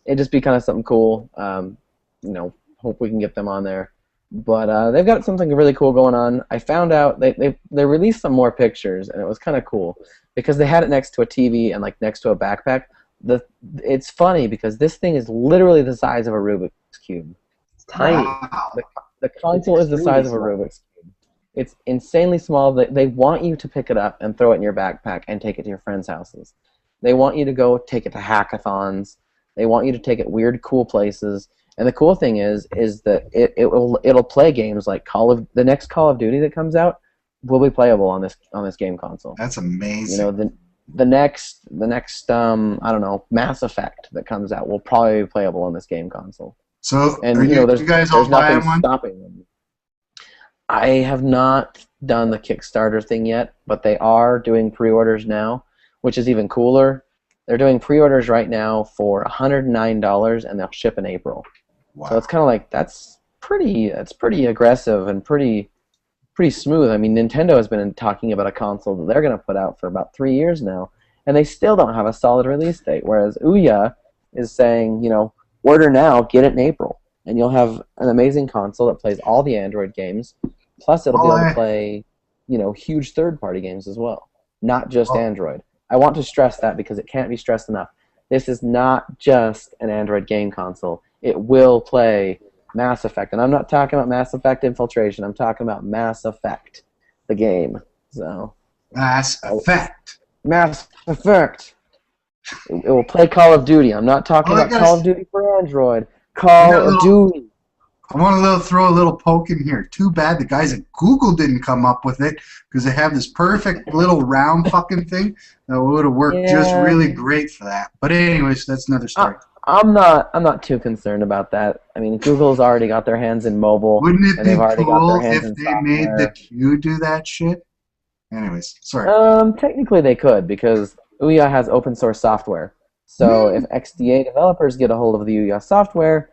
It'd just be kind of something cool. Hope we can get them on there. But they've got something really cool going on. I found out they released some more pictures, and it was kind of cool because they had it next to a TV and like next to a backpack. It's funny because this thing is literally the size of a Rubik's Cube. It's tiny. Wow. The console is the size of a Rubik's Cube. It's insanely small. They want you to pick it up and throw it in your backpack and take it to your friends' houses. They want you to go take it to hackathons. They want you to take it weird, cool places. And the cool thing is that it'll play games like the next Call of Duty that comes out will be playable on this game console. That's amazing. The next I don't know, Mass Effect that comes out will probably be playable on this game console. So, And are there's you guys all nothing buying one? stopping them. I have not done the Kickstarter thing yet, but they are doing pre-orders now, which is even cooler. They're doing pre-orders right now for $109, and they'll ship in April. Wow. So it's kind of like that's pretty aggressive and pretty smooth. I mean, Nintendo has been talking about a console that they're going to put out for about 3 years now, and they still don't have a solid release date. Whereas Ouya is saying, order now, get it in April, and you'll have an amazing console that plays all the Android games. Plus, it'll be able to play, huge third-party games as well, not just Android. I want to stress that because it can't be stressed enough. This is not just an Android game console. It will play Mass Effect, and I'm not talking about Mass Effect Infiltration. I'm talking about Mass Effect, the game. So Mass Effect. Mass Effect. It will play Call of Duty. I'm not talking All I about gotta Call of s- Duty for Android. Call got a of little- Duty. I want to throw a little poke in here. Too bad the guys at Google didn't come up with it because they have this perfect little round fucking thing that would have worked just Yeah. really great for that. But anyways, that's another story. I'm not too concerned about that. I mean, Google's already got their hands in mobile, Wouldn't it and be they've already got their cool hands if in they made the software. Q do that shit? Anyways, sorry. Technically they could because Ouya has open source software. So if XDA developers get a hold of the Ouya software,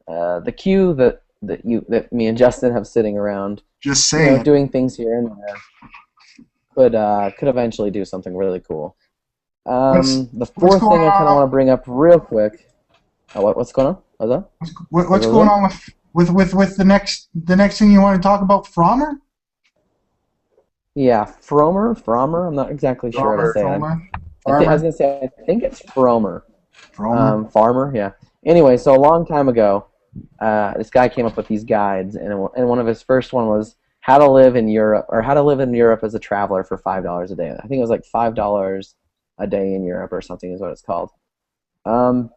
the Q that me and Justin have sitting around, Just you know, saying. doing things here and there, could eventually do something really cool. The fourth going thing I kind on? of want to bring up real quick. Oh, what's going on? What's that? What's going on with the next thing you want to talk about, Frommer? Yeah, Fromer. I'm not exactly sure how to say it. Frommer? I was gonna say I think it's Fromer. Frommer? Farmer, yeah. Anyway, so a long time ago, this guy came up with these guides, and one of his first one was how to live in Europe as a traveler for $5 a day. I think it was like $5 a day in Europe or something is what it's called.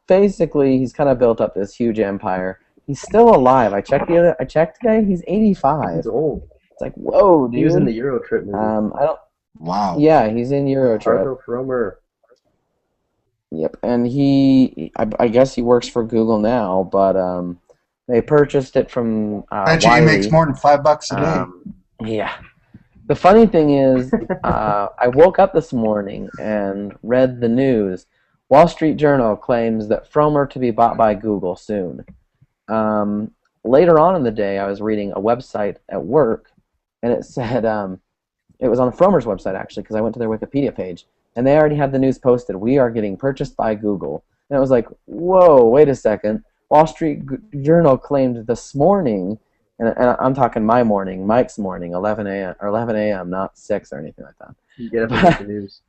Basically, he's kind of built up this huge empire. He's still alive. I checked today. He's 85. He's old. It's like, whoa, dude. He was in the Euro Trip movie. I don't. Wow. Yeah, he's in Eurotrip. Arthur Fromer. Yep, and I guess he works for Google now, but they purchased it from Bet you he Wiley. makes more than $5 a day. Yeah. The funny thing is, I woke up this morning and read the news. Wall Street Journal claims that Fromer to be bought by Google soon. Later on in the day, I was reading a website at work, and it said it was on Fromer's website actually, because I went to their Wikipedia page, and they already had the news posted. We are getting purchased by Google, and it was like, whoa, wait a second. Wall Street Journal claimed this morning, and I'm talking my morning, Mike's morning, 11 a.m., not 6 or anything like that. You get up and read the news.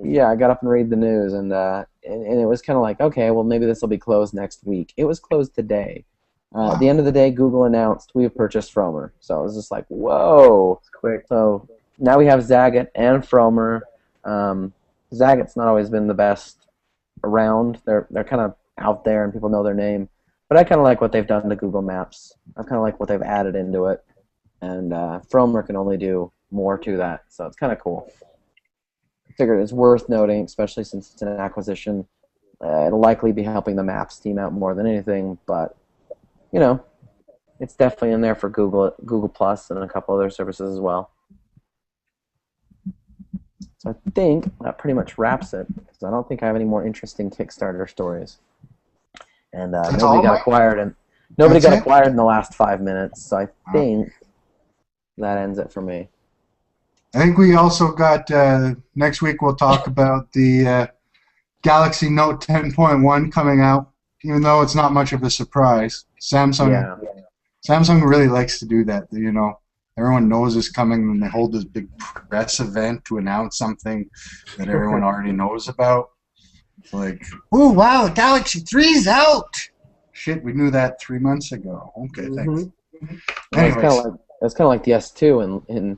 Yeah, I got up and read the news, and it was kind of like, okay, well, maybe this will be closed next week. It was closed today. At the end of the day, Google announced we've purchased Fromer. So it was just like, whoa. It's quick. So now we have Zagat and Fromer. Zagat's not always been the best around. They're kind of out there, and people know their name. But I kind of like what they've done to Google Maps. I kind of like what they've added into it. And Fromer can only do more to that, so it's kind of cool. Figured it's worth noting, especially since it's an acquisition. It'll likely be helping the Maps team out more than anything, but you know, it's definitely in there for Google Plus and a couple other services as well. So I think that pretty much wraps it, because I don't think I have any more interesting Kickstarter stories. And That's nobody all, got Mike? acquired in the last 5 minutes. So I think that ends it for me. I think we also got, next week we'll talk about the Galaxy Note 10.1 coming out, even though it's not much of a surprise. Samsung really likes to do that, you know. Everyone knows it's coming, and they hold this big press event to announce something that everyone already knows about. It's like, oh, wow, the Galaxy 3's out! Shit, we knew that 3 months ago. Okay, thanks. Anyways. It's kind of like the S2 in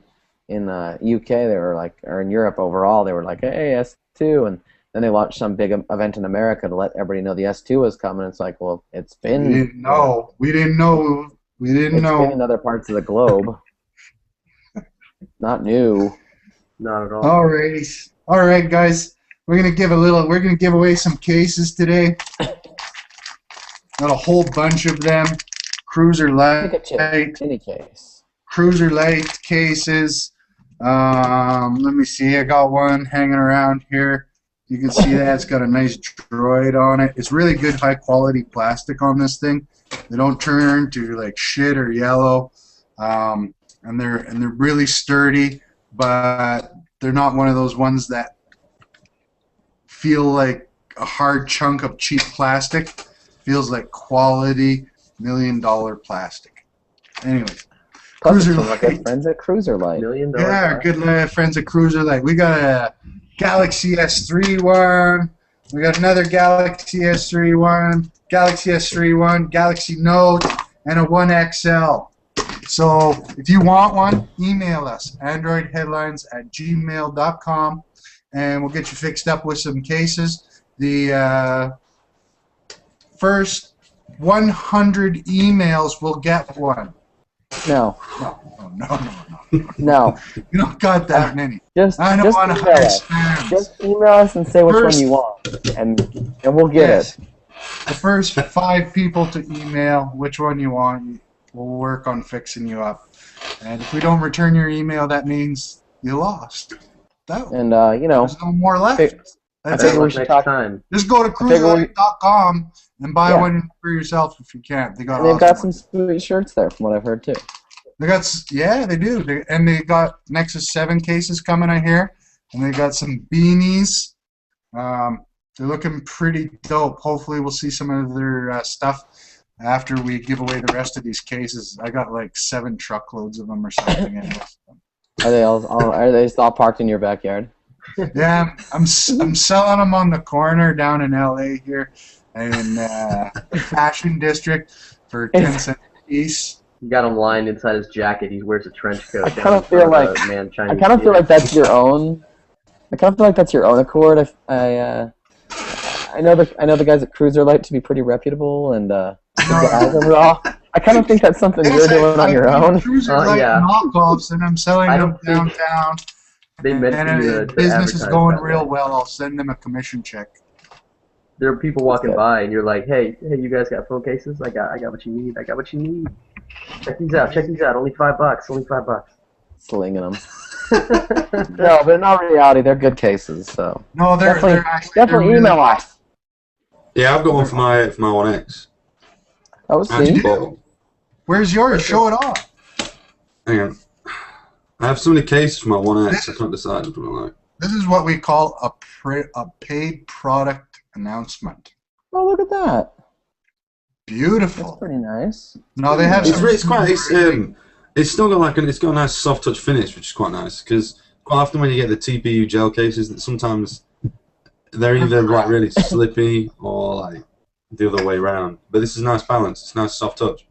UK. They were like, or in Europe overall, they were like, hey, S2, and then they launched some big event in America to let everybody know the S2 was coming. It's like, well, it's been. We didn't know. It's been in other parts of the globe. Not new. Not at all. Alrighty. All right, guys. We're gonna give away some cases today. Got a whole bunch of them. Cruiser Light. Pick a chip, any case. Cruiser Light cases. Let me see. I got one hanging around here. You can see that it's got a nice droid on it. It's really good, high quality plastic on this thing. They don't turn to like shit or yellow, and they're really sturdy. But they're not one of those ones that feel like a hard chunk of cheap plastic. Feels like quality $1 million plastic. Anyways. Plus, Cruiser it's from our good Light. friends at Cruiser Light. $1 million. Yeah, our good friends at Cruiser Light. We got a Galaxy S3 one. We got another Galaxy S3 one, Galaxy S3 one, Galaxy Note, and a One XL. So if you want one, email us, androidheadlines@gmail.com, and we'll get you fixed up with some cases. the first 100 emails will get one. No. No. No. You don't got that many. Just I don't just want to email hire us. spams. Just email us and say which First- one you want, and we'll get Yes. it. The first 5 people to email which one you want, we'll work on fixing you up. And if we don't return your email, that means you lost. That, And you know, there's no more left. fig- That's figure it. we should next talk- time. Just go to figure we- cruiserlight.com and buy Yeah. one for yourself if you can. They got and they've awesome got some ones. sweet shirts there, from what I've heard too. They got yeah, they do. And they got Nexus 7 cases coming, I hear. And they got some beanies. They're looking pretty dope. Hopefully we'll see some of their stuff after we give away the rest of these cases. I got like 7 truckloads of them or something. Are they are they all parked in your backyard? Yeah, I'm selling them on the corner down in LA here in the Fashion District for 10 cents a piece. You got him lined inside his jacket. He wears a trench coat. I down kinda in feel front of like- a Man I Chinese kind of feel theater. like that's your own. I kind of feel like that's your own accord. I know the guys at Cruiser Light to be pretty reputable, and the guys overall. I kind of think that's something you're doing on your own. Cruiser Oh, Light yeah. knockoffs, and I'm selling I them don't think- downtown. They meant And for you if to business is advertise going that real way. well, I'll send them a commission check. There are people walking That's good. by, and you're like, "Hey, you guys got phone cases? I got what you need. I got what you need. Check these out. Only $5. Only $5." Slinging them. No, but in all reality, they're good cases. So No, they're Definitely- actually definitely they're really email us. Yeah, I've got one for my One X. Oh, I see, actually bought one. Where's yours? Show it off. Hang on. I have so many cases for my One X. I can't decide which one I like. This is what we call a paid product announcement. oh look at that. That's Beautiful. pretty nice. No, they have It's, some. it's quite. It's still got it's got a nice soft touch finish, which is quite nice. Because quite often when you get the TPU gel cases, that sometimes they're either like really slippy or like the other way around. But this is a nice balance. It's nice soft touch.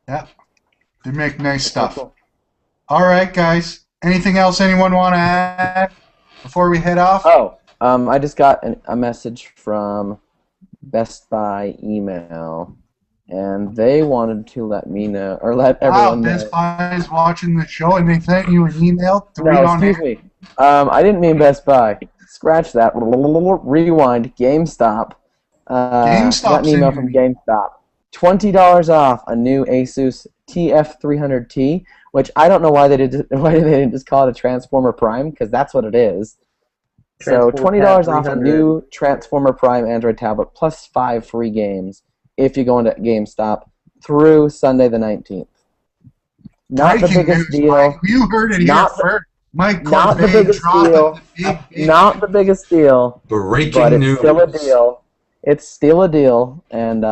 They make nice stuff. All right, guys. Anything else anyone want to add before we head off? Oh, I just got a message from Best Buy email, and they wanted to let me know, or let Wow, everyone know. Best Buy is watching the show and they sent you an email to read No, on excuse me. I didn't mean Best Buy. Scratch that. Rewind. GameStop. GameStop's Got an email in from your- GameStop. $20 off a new Asus TF300T, which I don't know why they didn't just call it a Transformer Prime, because that's what it is. So Transformer $20 Pad off a 300. new Transformer Prime Android tablet plus 5 free games if you go into GameStop through Sunday the 19th. Not the Breaking biggest news, deal. Mike. You heard it here Not the- first. Mike not the Corbett biggest dropping deal. the big Not the biggest deal, Breaking but it's news. still a deal. It's still a deal, and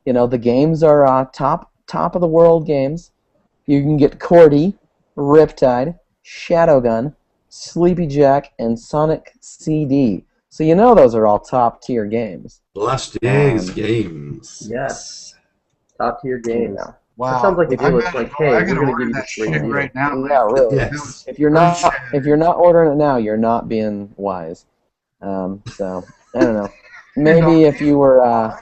you know the games are top of the world games. You can get Cordy, Riptide, Shadowgun, Sleepy Jack, and Sonic CD. So you know those are all top tier games. Last year's games. Yes. Top tier games. Yeah. Wow. That sounds like a deal. I'm It's gonna like, go- hey, I'm we're gonna gonna order give you that this great shit deal. right now. Yeah, really. Yes. If you're not ordering it now, you're not being wise. So I don't know. Maybe if you were.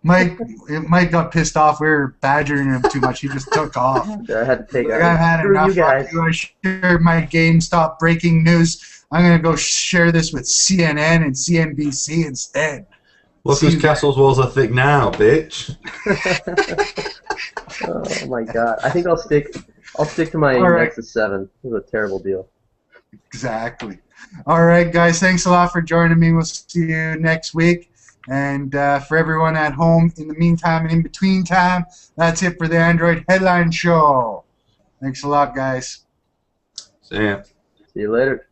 Mike got pissed off. We were badgering him too much. He just took off. I had to take Like, I've had Screw enough. you guys. I shared my GameStop breaking news. I'm gonna go share this with CNN and CNBC instead. Look whose castle's walls are thick now, bitch. Oh my god. I think I'll stick to my All right. Nexus 7. It was a terrible deal. Exactly. All right, guys. Thanks a lot for joining me. We'll see you next week. And for everyone at home, in the meantime and in between time, that's it for the Android Headline Show. Thanks a lot, guys. So yeah. See you later.